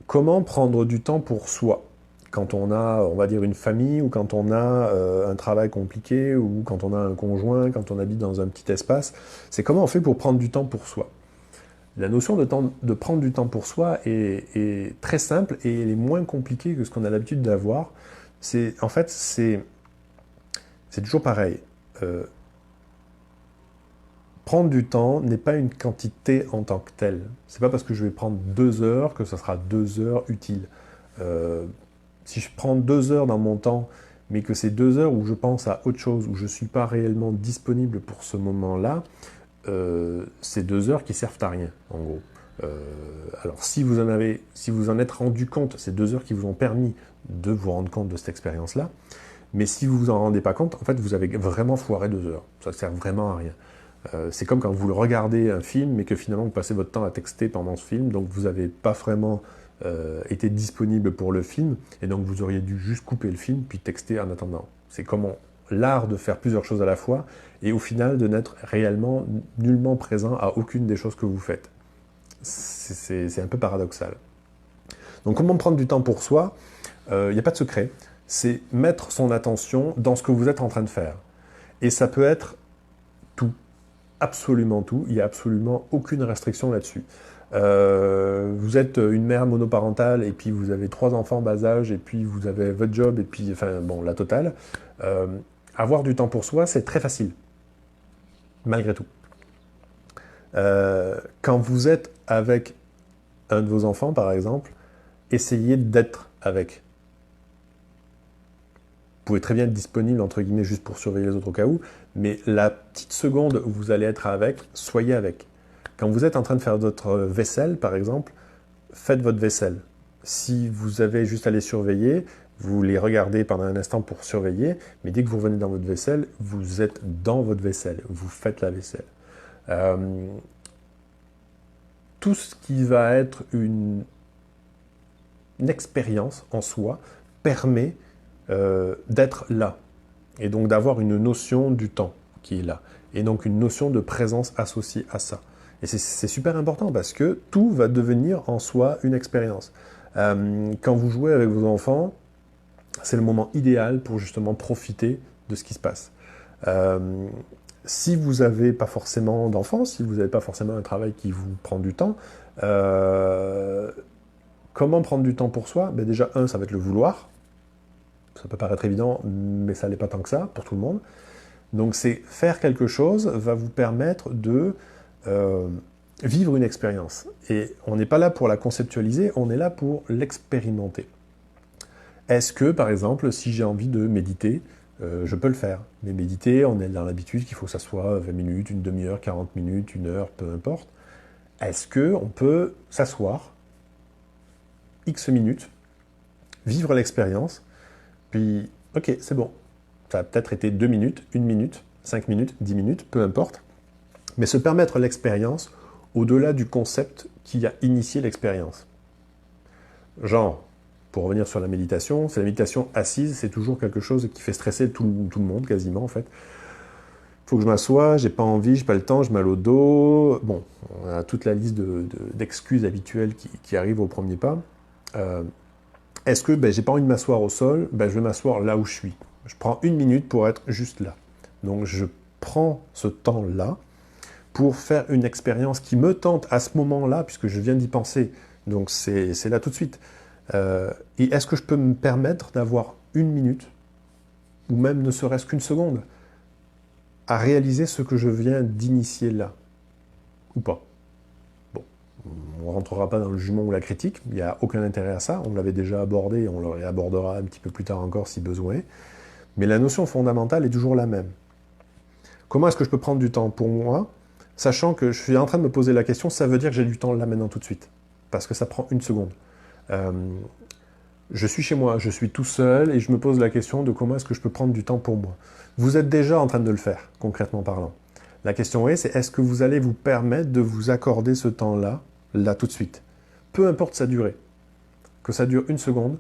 comment prendre du temps pour soi quand on a, on va dire, une famille, ou quand on a un travail compliqué, ou quand on a un conjoint, quand on habite dans un petit espace. C'est comment on fait pour prendre du temps pour soi. La notion de prendre du temps pour soi est très simple, et elle est moins compliquée que ce qu'on a l'habitude d'avoir. En fait, c'est toujours pareil. Prendre du temps n'est pas une quantité en tant que telle. C'est pas parce que je vais prendre 2 heures que ça sera 2 heures utiles. Si je prends 2 heures dans mon temps, mais que c'est 2 heures où je pense à autre chose, où je ne suis pas réellement disponible pour ce moment-là, c'est 2 heures qui servent à rien, en gros. Alors, si vous en êtes rendu compte, c'est 2 heures qui vous ont permis de vous rendre compte de cette expérience-là, mais si vous vous en rendez pas compte, en fait, vous avez vraiment foiré 2 heures. Ça ne sert vraiment à rien. C'est comme quand vous regardez un film, mais que finalement vous passez votre temps à texter pendant ce film, donc vous n'avez pas vraiment été disponible pour le film, et donc vous auriez dû juste couper le film, puis texter en attendant. C'est comme l'art de faire plusieurs choses à la fois, et au final de n'être réellement nullement présent à aucune des choses que vous faites. C'est un peu paradoxal. Donc comment prendre du temps pour soi? Il n'y a pas de secret. C'est mettre son attention dans ce que vous êtes en train de faire. Et ça peut être tout. Absolument tout. Il n'y a absolument aucune restriction là-dessus. Vous êtes une mère monoparentale, et puis vous avez 3 enfants bas âge, et puis vous avez votre job, et puis, enfin, bon, la totale. Avoir du temps pour soi, c'est très facile. Malgré tout. Quand vous êtes avec un de vos enfants, par exemple, essayez d'être avec. Vous pouvez très bien être disponible, entre guillemets, juste pour surveiller les autres au cas où, mais la petite seconde où vous allez être avec, soyez avec. Quand vous êtes en train de faire votre vaisselle, par exemple, faites votre vaisselle. Si vous avez juste à les surveiller, vous les regardez pendant un instant pour surveiller, mais dès que vous revenez dans votre vaisselle, vous êtes dans votre vaisselle, vous faites la vaisselle. Tout ce qui va être une expérience en soi permet d'être là, et donc d'avoir une notion du temps qui est là, et donc une notion de présence associée à ça. Et c'est super important, parce que tout va devenir en soi une expérience. Quand vous jouez avec vos enfants, c'est le moment idéal pour justement profiter de ce qui se passe. Si vous n'avez pas forcément d'enfants, si vous n'avez pas forcément un travail qui vous prend du temps, comment prendre du temps pour soi? Ben déjà, ça va être le vouloir. Ça peut paraître évident, mais ça n'est pas tant que ça pour tout le monde. Donc c'est faire quelque chose va vous permettre de vivre une expérience. Et on n'est pas là pour la conceptualiser, on est là pour l'expérimenter. Est-ce que, par exemple, si j'ai envie de méditer, je peux le faire. Mais méditer, on est dans l'habitude qu'il faut que ça soit 20 minutes, une demi-heure, 40 minutes, 1 heure, peu importe. Est-ce qu'on peut s'asseoir X minutes, vivre l'expérience, puis, ok, c'est bon. Ça a peut-être été 2 minutes, 1 minute, 5 minutes, 10 minutes, peu importe. Mais se permettre l'expérience au-delà du concept qui a initié l'expérience. Genre, pour revenir sur la méditation, c'est la méditation assise, c'est toujours quelque chose qui fait stresser tout le monde, quasiment, en fait. Il faut que je m'assoie, j'ai pas envie, j'ai pas le temps, j'ai mal au dos. Bon, on a toute la liste d'excuses habituelles qui arrivent au premier pas. Est-ce que j'ai pas envie de m'asseoir au sol? Je vais m'asseoir là où je suis. Je prends 1 minute pour être juste là. Donc je prends ce temps-là pour faire une expérience qui me tente à ce moment-là, puisque je viens d'y penser. Donc c'est là tout de suite. Et est-ce que je peux me permettre d'avoir 1 minute, ou même ne serait-ce qu'une seconde, à réaliser ce que je viens d'initier là? Ou pas? Bon, on ne rentrera pas dans le jugement ou la critique, il n'y a aucun intérêt à ça, on l'avait déjà abordé, et on le réabordera un petit peu plus tard encore si besoin. Mais la notion fondamentale est toujours la même. Comment est-ce que je peux prendre du temps pour moi, sachant que je suis en train de me poser la question, ça veut dire que j'ai du temps là maintenant tout de suite, parce que ça prend 1 seconde. Je suis chez moi, je suis tout seul, et je me pose la question de comment est-ce que je peux prendre du temps pour moi. Vous êtes déjà en train de le faire, concrètement parlant. La question c'est est-ce que vous allez vous permettre de vous accorder ce temps-là, là tout de suite? Peu importe sa durée. Que ça dure 1 seconde,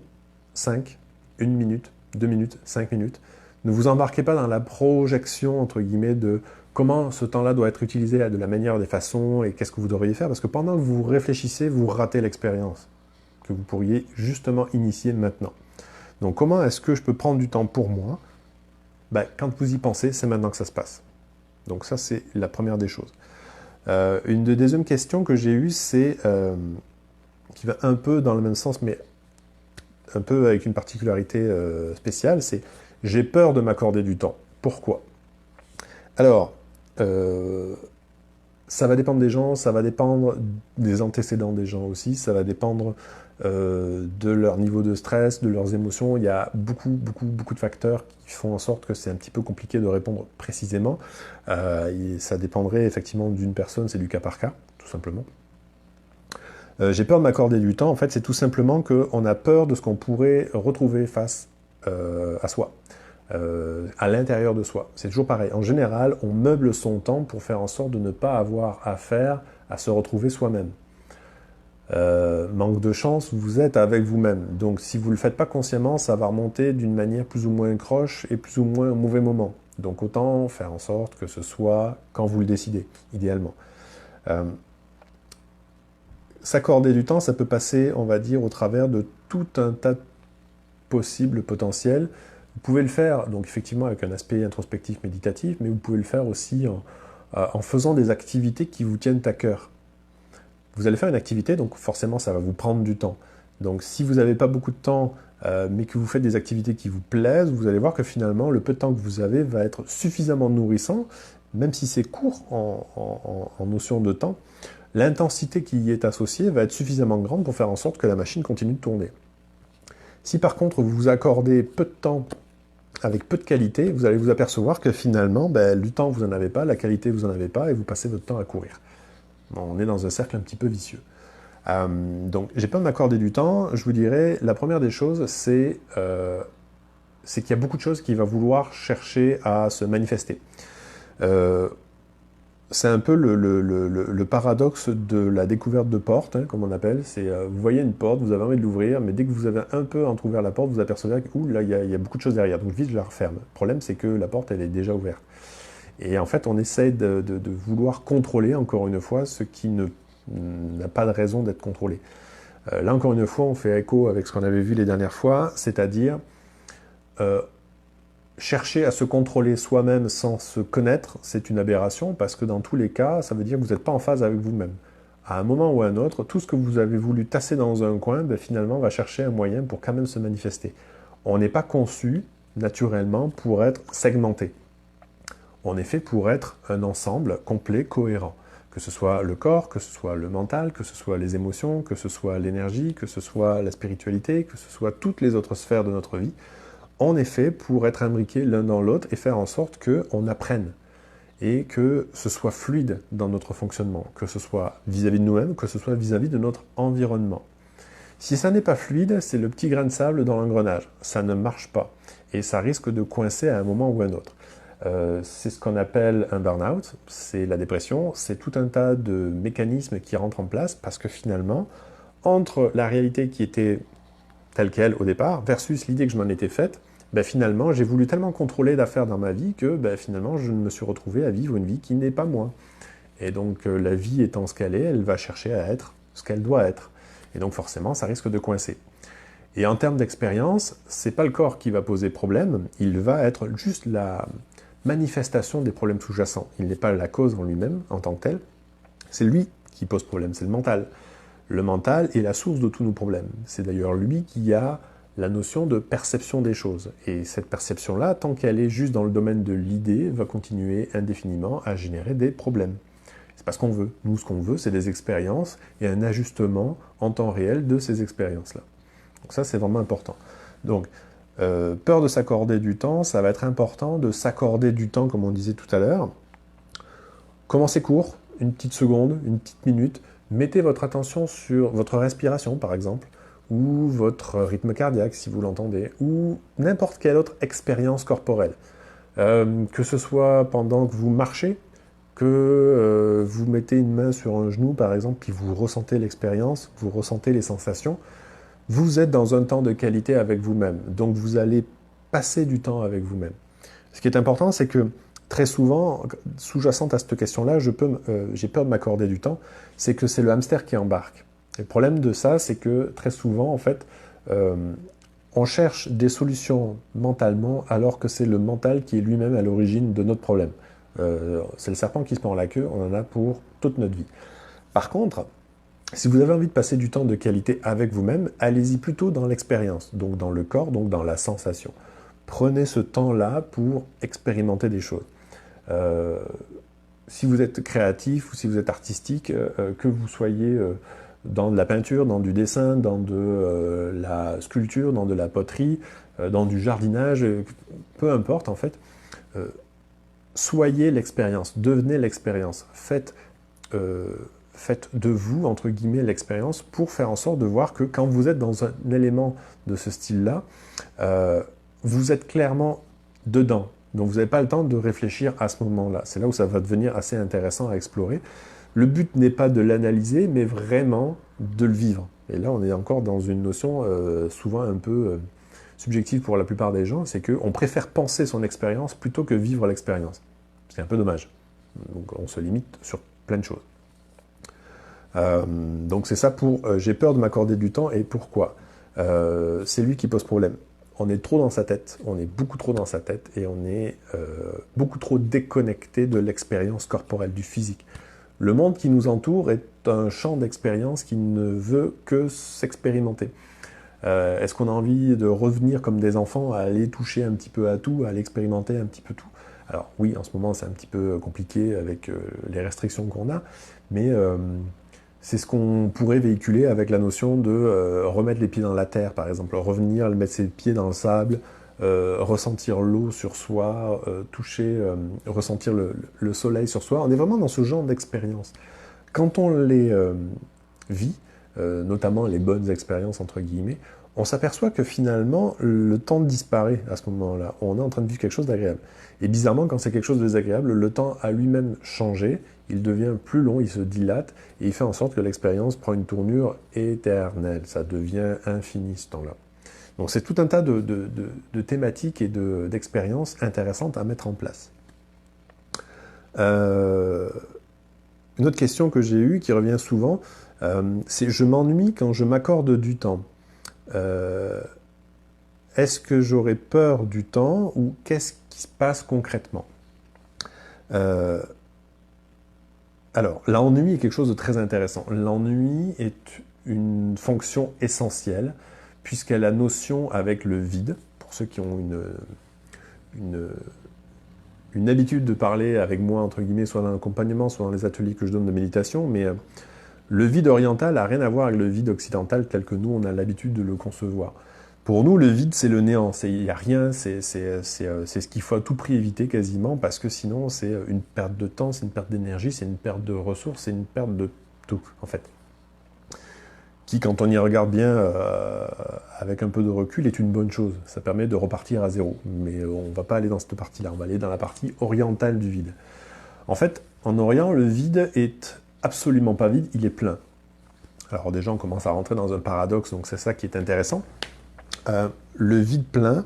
5, 1 minute, 2 minutes, 5 minutes. Ne vous embarquez pas dans la projection, entre guillemets, de comment ce temps-là doit être utilisé de la manière, des façons, et qu'est-ce que vous devriez faire, parce que pendant que vous réfléchissez, vous ratez l'expérience que vous pourriez justement initier maintenant. Donc comment est-ce que je peux prendre du temps pour moi? Quand vous y pensez, c'est maintenant que ça se passe. Donc ça, c'est la première des choses. Une des deuxièmes questions que j'ai eues, c'est, qui va un peu dans le même sens, mais un peu avec une particularité spéciale, c'est « j'ai peur de m'accorder du temps ». Pourquoi? Alors, ça va dépendre des gens, ça va dépendre des antécédents des gens aussi, ça va dépendre de leur niveau de stress, de leurs émotions. Il y a beaucoup de facteurs qui font en sorte que c'est un petit peu compliqué de répondre précisément. Ça dépendrait effectivement d'une personne, c'est du cas par cas, tout simplement. J'ai peur de m'accorder du temps, en fait, c'est tout simplement qu'on a peur de ce qu'on pourrait retrouver face à soi. À l'intérieur de soi. C'est toujours pareil. En général, on meuble son temps pour faire en sorte de ne pas avoir affaire à se retrouver soi-même. Manque de chance, vous êtes avec vous-même. Donc si vous ne le faites pas consciemment, ça va remonter d'une manière plus ou moins croche et plus ou moins au mauvais moment. Donc autant faire en sorte que ce soit quand vous le décidez, idéalement. S'accorder du temps, ça peut passer, on va dire, au travers de tout un tas de possibles potentiels. Vous pouvez le faire, donc effectivement, avec un aspect introspectif, méditatif, mais vous pouvez le faire aussi en faisant des activités qui vous tiennent à cœur. Vous allez faire une activité, donc forcément, ça va vous prendre du temps. Donc si vous n'avez pas beaucoup de temps, mais que vous faites des activités qui vous plaisent, vous allez voir que finalement, le peu de temps que vous avez va être suffisamment nourrissant, même si c'est court en notion de temps, l'intensité qui y est associée va être suffisamment grande pour faire en sorte que la machine continue de tourner. Si par contre, vous vous accordez peu de temps avec peu de qualité, vous allez vous apercevoir que finalement, du temps, vous n'en avez pas, la qualité, vous n'en avez pas, et vous passez votre temps à courir. On est dans un cercle un petit peu vicieux. Donc, j'ai peur de m'accorder du temps. Je vous dirais, la première des choses, c'est qu'il y a beaucoup de choses qui vont vouloir chercher à se manifester. C'est un peu le paradoxe de la découverte de porte, comme on appelle. C'est, vous voyez une porte, vous avez envie de l'ouvrir, mais dès que vous avez un peu entrouvert la porte, vous apercevez que là, il y a beaucoup de choses derrière. Donc vite, je la referme. Le problème, c'est que la porte, elle est déjà ouverte. Et en fait, on essaye de vouloir contrôler, encore une fois, ce qui n'a pas de raison d'être contrôlé. Là, encore une fois, on fait écho avec ce qu'on avait vu les dernières fois, c'est-à-dire chercher à se contrôler soi-même sans se connaître, c'est une aberration, parce que dans tous les cas, ça veut dire que vous n'êtes pas en phase avec vous-même. À un moment ou à un autre, tout ce que vous avez voulu tasser dans un coin, finalement, va chercher un moyen pour quand même se manifester. On n'est pas conçu, naturellement, pour être segmenté. On est fait pour être un ensemble complet, cohérent. Que ce soit le corps, que ce soit le mental, que ce soit les émotions, que ce soit l'énergie, que ce soit la spiritualité, que ce soit toutes les autres sphères de notre vie. On est fait pour être imbriqués l'un dans l'autre et faire en sorte qu'on apprenne et que ce soit fluide dans notre fonctionnement, que ce soit vis-à-vis de nous-mêmes, que ce soit vis-à-vis de notre environnement. Si ça n'est pas fluide, c'est le petit grain de sable dans l'engrenage. Ça ne marche pas et ça risque de coincer à un moment ou à un autre. C'est ce qu'on appelle un burn-out, c'est la dépression, c'est tout un tas de mécanismes qui rentrent en place parce que finalement, entre la réalité qui était telle qu'elle au départ, versus l'idée que je m'en étais faite, finalement, j'ai voulu tellement contrôler d'affaires dans ma vie que finalement, je me suis retrouvé à vivre une vie qui n'est pas moi. Et donc, la vie étant ce qu'elle est, elle va chercher à être ce qu'elle doit être. Et donc, forcément, ça risque de coincer. Et en termes d'expérience, c'est pas le corps qui va poser problème, il va être juste la manifestation des problèmes sous-jacents. Il n'est pas la cause en lui-même, en tant que tel. C'est lui qui pose problème, c'est le mental. Le mental est la source de tous nos problèmes. C'est d'ailleurs lui qui a la notion de perception des choses. Et cette perception-là, tant qu'elle est juste dans le domaine de l'idée, va continuer indéfiniment à générer des problèmes. C'est pas ce qu'on veut. Nous, ce qu'on veut, c'est des expériences et un ajustement en temps réel de ces expériences-là. Donc ça, c'est vraiment important. Donc, peur de s'accorder du temps, ça va être important de s'accorder du temps, comme on disait tout à l'heure. Commencez court, une petite seconde, une petite minute. Mettez votre attention sur votre respiration, par exemple, ou votre rythme cardiaque, si vous l'entendez, ou n'importe quelle autre expérience corporelle. Que ce soit pendant que vous marchez, que vous mettez une main sur un genou, par exemple, puis vous ressentez l'expérience, vous ressentez les sensations. vous êtes dans un temps de qualité avec vous-même. Donc vous allez passer du temps avec vous-même. Ce qui est important, c'est que très souvent, sous-jacente à cette question-là, j'ai peur de m'accorder du temps, c'est que c'est le hamster qui embarque. Et le problème de ça, c'est que très souvent, en fait, on cherche des solutions mentalement alors que c'est le mental qui est lui-même à l'origine de notre problème. C'est le serpent qui se mord la queue, on en a pour toute notre vie. Par contre, si vous avez envie de passer du temps de qualité avec vous-même, allez-y plutôt dans l'expérience, donc dans le corps, donc dans la sensation. Prenez ce temps-là pour expérimenter des choses. Si vous êtes créatif ou si vous êtes artistique, que vous soyez dans de la peinture, dans du dessin, dans de la sculpture, dans de la poterie, dans du jardinage, peu importe en fait, soyez l'expérience, devenez l'expérience, faites de vous, entre guillemets, l'expérience pour faire en sorte de voir que quand vous êtes dans un élément de ce style-là, vous êtes clairement dedans. Donc vous n'avez pas le temps de réfléchir à ce moment-là. C'est là où ça va devenir assez intéressant à explorer. Le but n'est pas de l'analyser, mais vraiment de le vivre. Et là, on est encore dans une notion souvent un peu subjective pour la plupart des gens, c'est qu'on préfère penser son expérience plutôt que vivre l'expérience. C'est un peu dommage. Donc on se limite sur plein de choses. Donc c'est ça pour j'ai peur de m'accorder du temps et pourquoi. C'est lui qui pose problème. On est trop dans sa tête, on est beaucoup trop dans sa tête et on est beaucoup trop déconnecté de l'expérience corporelle, du physique. Le monde qui nous entoure est un champ d'expérience qui ne veut que s'expérimenter. Est-ce qu'on a envie de revenir comme des enfants à aller toucher un petit peu à tout, à aller expérimenter un petit peu tout? Alors oui, en ce moment c'est un petit peu compliqué avec les restrictions qu'on a, mais c'est ce qu'on pourrait véhiculer avec la notion de remettre les pieds dans la terre, par exemple, revenir, mettre ses pieds dans le sable, ressentir l'eau sur soi, toucher, ressentir le soleil sur soi. On est vraiment dans ce genre d'expérience. Quand on les vit, notamment les bonnes expériences, entre guillemets, on s'aperçoit que finalement, le temps disparaît à ce moment-là. On est en train de vivre quelque chose d'agréable. Et bizarrement, quand c'est quelque chose de désagréable, le temps a lui-même changé, il devient plus long, il se dilate, et il fait en sorte que l'expérience prend une tournure éternelle. Ça devient infini, ce temps-là. Donc c'est tout un tas de thématiques et d'expériences intéressantes à mettre en place. Une autre question que j'ai eue, qui revient souvent, c'est « je m'ennuie quand je m'accorde du temps ». Est-ce que j'aurais peur du temps ou qu'est-ce qui se passe concrètement? Alors, l'ennui est quelque chose de très intéressant. L'ennui est une fonction essentielle puisqu'elle a notion avec le vide. Pour ceux qui ont une habitude de parler avec moi, entre guillemets, soit dans l'accompagnement, soit dans les ateliers que je donne de méditation, mais le vide oriental n'a rien à voir avec le vide occidental tel que nous, on a l'habitude de le concevoir. Pour nous, le vide, c'est le néant, il n'y a rien, c'est ce qu'il faut à tout prix éviter quasiment, parce que sinon, c'est une perte de temps, c'est une perte d'énergie, c'est une perte de ressources, c'est une perte de tout, en fait. Qui, quand on y regarde bien, avec un peu de recul, est une bonne chose. Ça permet de repartir à zéro. Mais on ne va pas aller dans cette partie-là, on va aller dans la partie orientale du vide. En fait, en Orient, le vide est absolument pas vide, il est plein. Alors déjà, on commence à rentrer dans un paradoxe, donc c'est ça qui est intéressant. Le vide plein,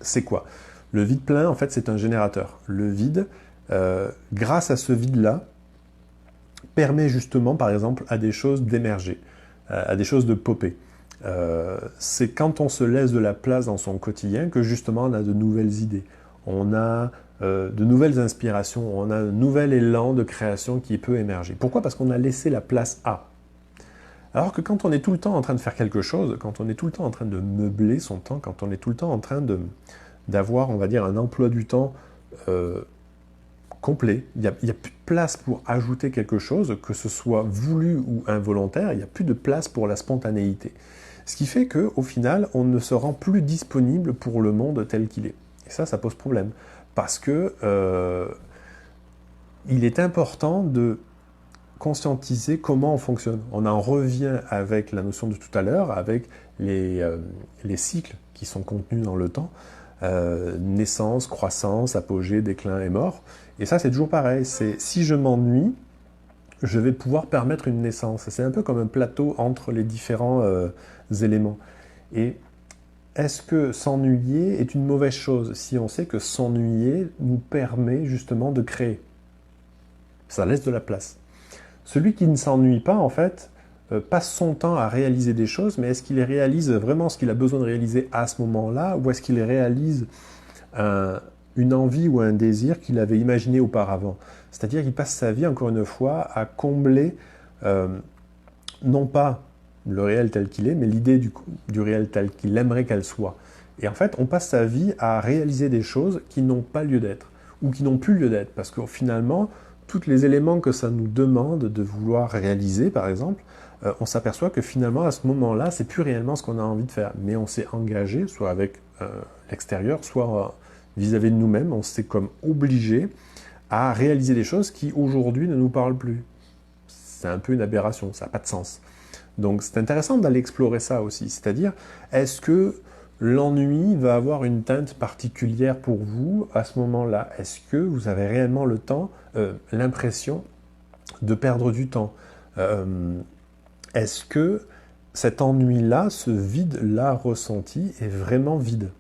c'est quoi? Le vide plein, en fait, c'est un générateur. Le vide, grâce à ce vide-là, permet justement, par exemple, à des choses d'émerger, à des choses de popper. C'est quand on se laisse de la place dans son quotidien que justement on a de nouvelles idées, on a de nouvelles inspirations, on a un nouvel élan de création qui peut émerger. Pourquoi? Parce qu'on a laissé la place à. Alors que quand on est tout le temps en train de faire quelque chose, quand on est tout le temps en train de meubler son temps, quand on est tout le temps en train d'avoir, on va dire, un emploi du temps complet, il n'y a plus de place pour ajouter quelque chose, que ce soit voulu ou involontaire, il n'y a plus de place pour la spontanéité. Ce qui fait qu'au final, on ne se rend plus disponible pour le monde tel qu'il est. Et ça pose problème. Parce que il est important de conscientiser comment on fonctionne. On en revient avec la notion de tout à l'heure, avec les cycles qui sont contenus dans le temps, naissance, croissance, apogée, déclin et mort. Et ça, c'est toujours pareil. C'est si je m'ennuie, je vais pouvoir permettre une naissance. C'est un peu comme un plateau entre les différents éléments. Et est-ce que s'ennuyer est une mauvaise chose si on sait que s'ennuyer nous permet justement de créer? Ça laisse de la place. Celui qui ne s'ennuie pas, en fait, passe son temps à réaliser des choses, mais est-ce qu'il réalise vraiment ce qu'il a besoin de réaliser à ce moment-là, ou est-ce qu'il réalise une envie ou un désir qu'il avait imaginé auparavant? C'est-à-dire qu'il passe sa vie, encore une fois, à combler non pas le réel tel qu'il est, mais l'idée du réel tel qu'il aimerait qu'elle soit. Et en fait, on passe sa vie à réaliser des choses qui n'ont pas lieu d'être, ou qui n'ont plus lieu d'être, parce que finalement, tous les éléments que ça nous demande de vouloir réaliser, par exemple, on s'aperçoit que finalement, à ce moment-là, c'est plus réellement ce qu'on a envie de faire. Mais on s'est engagé, soit avec l'extérieur, soit vis-à-vis de nous-mêmes, on s'est comme obligé à réaliser des choses qui, aujourd'hui, ne nous parlent plus. C'est un peu une aberration, ça n'a pas de sens. Donc c'est intéressant d'aller explorer ça aussi, c'est-à-dire, est-ce que l'ennui va avoir une teinte particulière pour vous à ce moment-là? Est-ce que vous avez réellement le temps, l'impression de perdre du temps? Est-ce que cet ennui-là, ce vide-là ressenti, est vraiment vide?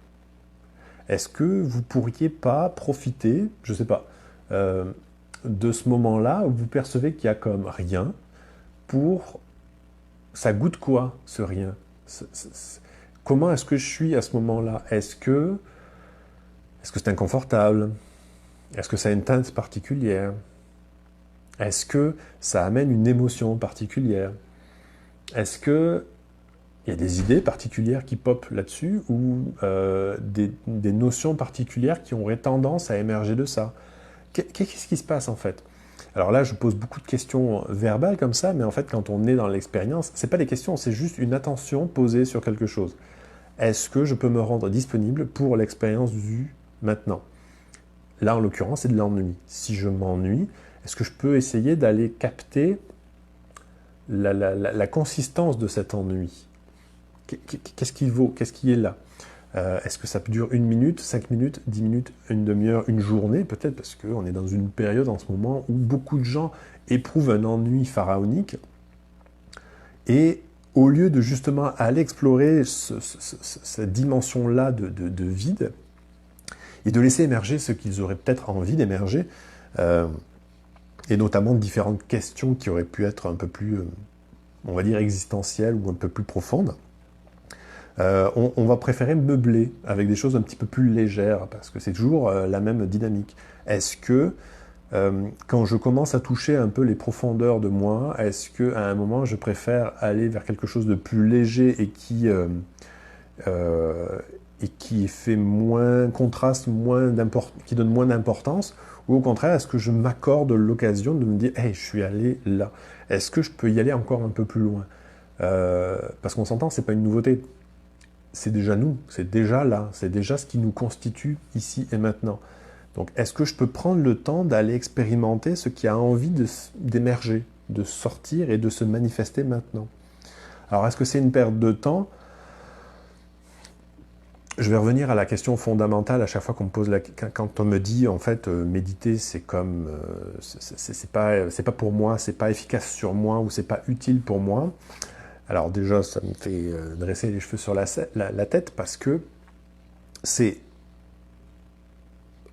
Est-ce que vous ne pourriez pas profiter, je ne sais pas, de ce moment-là où vous percevez qu'il y a comme rien pour... Ça goûte quoi, ce rien? Comment est-ce que je suis à ce moment-là? Est-ce que c'est inconfortable? Est-ce que ça a une teinte particulière? Est-ce que ça amène une émotion particulière? Est-ce que il y a des idées particulières qui popent là-dessus ou des notions particulières qui auraient tendance à émerger de ça? Qu'est-ce qui se passe en fait? Alors là, je pose beaucoup de questions verbales comme ça, mais en fait, quand on est dans l'expérience, c'est pas des questions, c'est juste une attention posée sur quelque chose. Est-ce que je peux me rendre disponible pour l'expérience du maintenant? Là, en l'occurrence, c'est de l'ennui. Si je m'ennuie, est-ce que je peux essayer d'aller capter la consistance de cet ennui? Qu'est-ce qui vaut? Qu'est-ce qui est là? Est-ce que ça dure 1 minute, 5 minutes, 10 minutes, une demi-heure, une journée? Peut-être parce qu'on est dans une période en ce moment où beaucoup de gens éprouvent un ennui pharaonique. Et au lieu de justement aller explorer cette dimension-là de vide, et de laisser émerger ce qu'ils auraient peut-être envie d'émerger, et notamment différentes questions qui auraient pu être un peu plus, on va dire, existentielles ou un peu plus profondes, on va préférer meubler avec des choses un petit peu plus légères, parce que c'est toujours la même dynamique. Est-ce que, quand je commence à toucher un peu les profondeurs de moi, est-ce qu'à un moment, je préfère aller vers quelque chose de plus léger et qui fait moins contraste, qui donne moins d'importance, ou au contraire, est-ce que je m'accorde l'occasion de me dire « Hey, je suis allé là. Est-ce que je peux y aller encore un peu plus loin ?» Parce qu'on s'entend, c'est pas une nouveauté. C'est déjà nous, c'est déjà là, c'est déjà ce qui nous constitue ici et maintenant. Donc, est-ce que je peux prendre le temps d'aller expérimenter ce qui a envie d'émerger, de sortir et de se manifester maintenant? Alors, est-ce que c'est une perte de temps? Je vais revenir à la question fondamentale à chaque fois qu'on me pose quand on me dit en fait méditer c'est comme c'est pas pour moi, c'est pas efficace sur moi ou c'est pas utile pour moi. Alors déjà ça me fait dresser les cheveux sur la tête parce que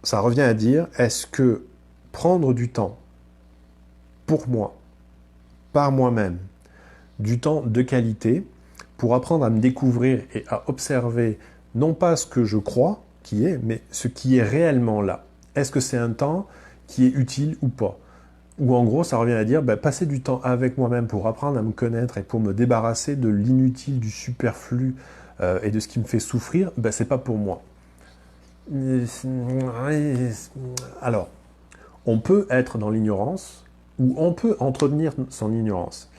ça revient à dire est-ce que prendre du temps pour moi, par moi-même, du temps de qualité pour apprendre à me découvrir et à observer non pas ce que je crois qui est, mais ce qui est réellement là. Est-ce que c'est un temps qui est utile ou pas? Ou en gros, ça revient à dire, passer du temps avec moi-même pour apprendre à me connaître et pour me débarrasser de l'inutile, du superflu et de ce qui me fait souffrir, c'est pas pour moi. Alors, on peut être dans l'ignorance ou on peut entretenir son ignorance.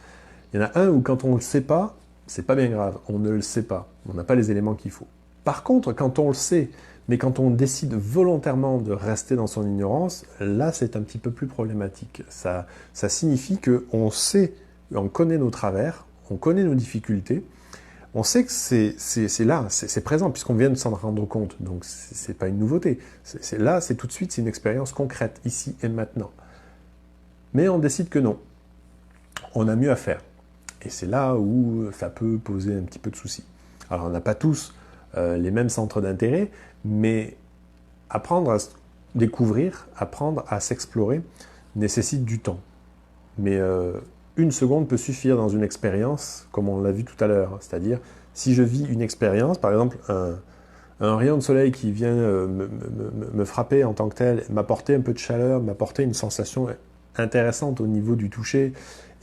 Il y en a un où quand on ne le sait pas, c'est pas bien grave, on ne le sait pas, on n'a pas les éléments qu'il faut. Par contre, quand on le sait, mais quand on décide volontairement de rester dans son ignorance, là c'est un petit peu plus problématique. Ça signifie qu'on sait, on connaît nos travers, on connaît nos difficultés, on sait que c'est là, c'est présent, puisqu'on vient de s'en rendre compte, donc c'est pas une nouveauté. C'est là, c'est tout de suite, c'est une expérience concrète, ici et maintenant. Mais on décide que non. on a mieux à faire. Et c'est là où ça peut poser un petit peu de soucis. Alors on n'a pas tous les mêmes centres d'intérêt, mais apprendre à se découvrir, apprendre à s'explorer nécessite du temps. Mais une seconde peut suffire dans une expérience, comme on l'a vu tout à l'heure. C'est-à-dire, si je vis une expérience, par exemple un rayon de soleil qui vient me frapper en tant que tel, m'apporter un peu de chaleur, m'apporter une sensation intéressante au niveau du toucher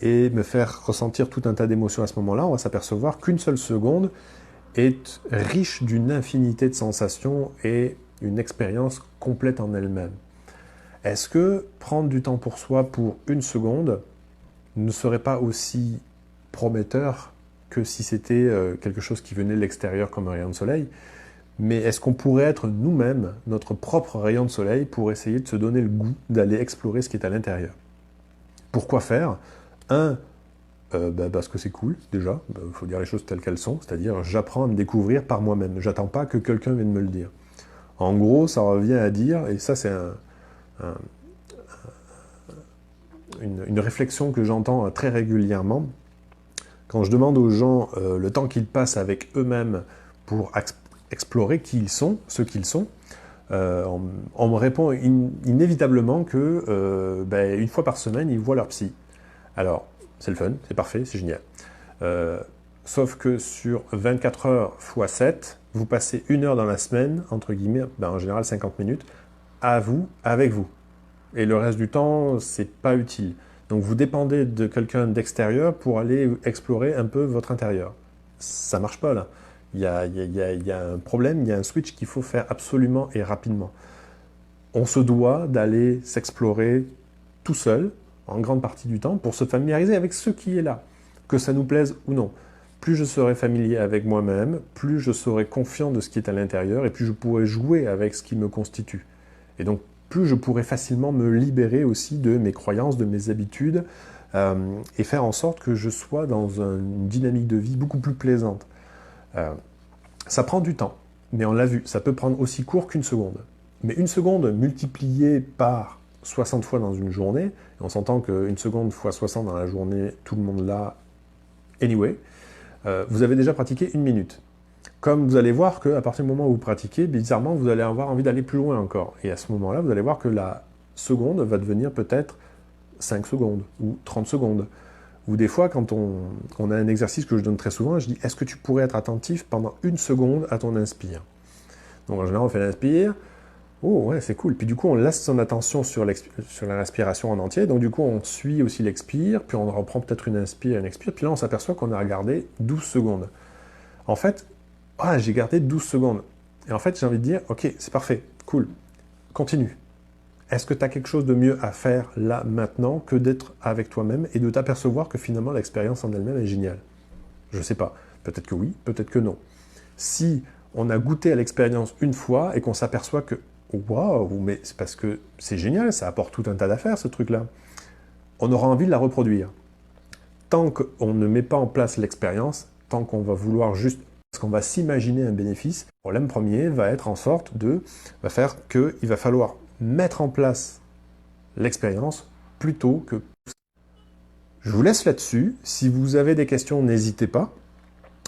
et me faire ressentir tout un tas d'émotions à ce moment-là, on va s'apercevoir qu'une seule seconde est riche d'une infinité de sensations et une expérience complète en elle-même. Est-ce que prendre du temps pour soi pour une seconde ne serait pas aussi prometteur que si c'était quelque chose qui venait de l'extérieur comme un rayon de soleil? Mais est-ce qu'on pourrait être nous-mêmes notre propre rayon de soleil pour essayer de se donner le goût d'aller explorer ce qui est à l'intérieur? Pourquoi faire? Parce que c'est cool, déjà, il faut dire les choses telles qu'elles sont, c'est-à-dire j'apprends à me découvrir par moi-même, j'attends pas que quelqu'un vienne me le dire. En gros, ça revient à dire, et ça c'est une réflexion que j'entends très régulièrement, quand je demande aux gens le temps qu'ils passent avec eux-mêmes pour explorer qui ils sont, ce qu'ils sont, on me répond inévitablement que une fois par semaine, ils voient leur psy. Alors, c'est le fun, c'est parfait, c'est génial. Sauf que sur 24 heures x 7, vous passez 1 heure dans la semaine, entre guillemets, en général 50 minutes, à vous, avec vous. Et le reste du temps, c'est pas utile. Donc vous dépendez de quelqu'un d'extérieur pour aller explorer un peu votre intérieur. Ça marche pas là. Il y a un problème, il y a un switch qu'il faut faire absolument et rapidement. On se doit d'aller s'explorer tout seul, en grande partie du temps, pour se familiariser avec ce qui est là, que ça nous plaise ou non. Plus je serai familier avec moi-même, plus je serai confiant de ce qui est à l'intérieur, et plus je pourrai jouer avec ce qui me constitue. Et donc, plus je pourrai facilement me libérer aussi de mes croyances, de mes habitudes, et faire en sorte que je sois dans une dynamique de vie beaucoup plus plaisante. Ça prend du temps, mais on l'a vu, ça peut prendre aussi court qu'une seconde. Mais une seconde multipliée par 60 fois dans une journée, et on s'entend qu'une seconde fois 60 dans la journée, tout le monde l'a anyway, vous avez déjà pratiqué 1 minute. Comme vous allez voir qu'à partir du moment où vous pratiquez, bizarrement, vous allez avoir envie d'aller plus loin encore. Et à ce moment-là, vous allez voir que la seconde va devenir peut-être 5 secondes ou 30 secondes. Ou des fois, quand on a un exercice que je donne très souvent, je dis « Est-ce que tu pourrais être attentif pendant 1 seconde à ton inspire ?» Donc en général, on fait l'inspire. Oh ouais, c'est cool. Puis du coup, on laisse son attention sur la respiration en entier. Donc du coup, on suit aussi l'expire, puis on reprend peut-être une inspire, une expire. Puis là, on s'aperçoit qu'on a regardé 12 secondes. En fait, j'ai gardé 12 secondes. Et en fait, j'ai envie de dire, ok, c'est parfait, cool, continue. Est-ce que tu as quelque chose de mieux à faire là, maintenant, que d'être avec toi-même et de t'apercevoir que finalement l'expérience en elle-même est géniale? Je ne sais pas. Peut-être que oui, peut-être que non. Si on a goûté à l'expérience une fois et qu'on s'aperçoit que waouh, mais c'est parce que c'est génial, ça apporte tout un tas d'affaires ce truc-là, on aura envie de la reproduire. Tant qu'on ne met pas en place l'expérience, tant qu'on va vouloir juste, parce qu'on va s'imaginer un bénéfice, le problème premier va être va faire qu'il va falloir mettre en place l'expérience plutôt que... Je vous laisse là-dessus. Si vous avez des questions, n'hésitez pas.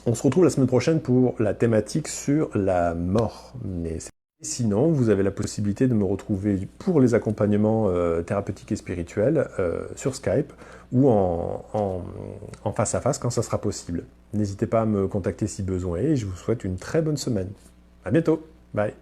On se retrouve la semaine prochaine pour la thématique sur la mort. Mais sinon, vous avez la possibilité de me retrouver pour les accompagnements thérapeutiques et spirituels sur Skype ou en face à face quand ça sera possible. N'hésitez pas à me contacter si besoin est et je vous souhaite une très bonne semaine. À bientôt. Bye.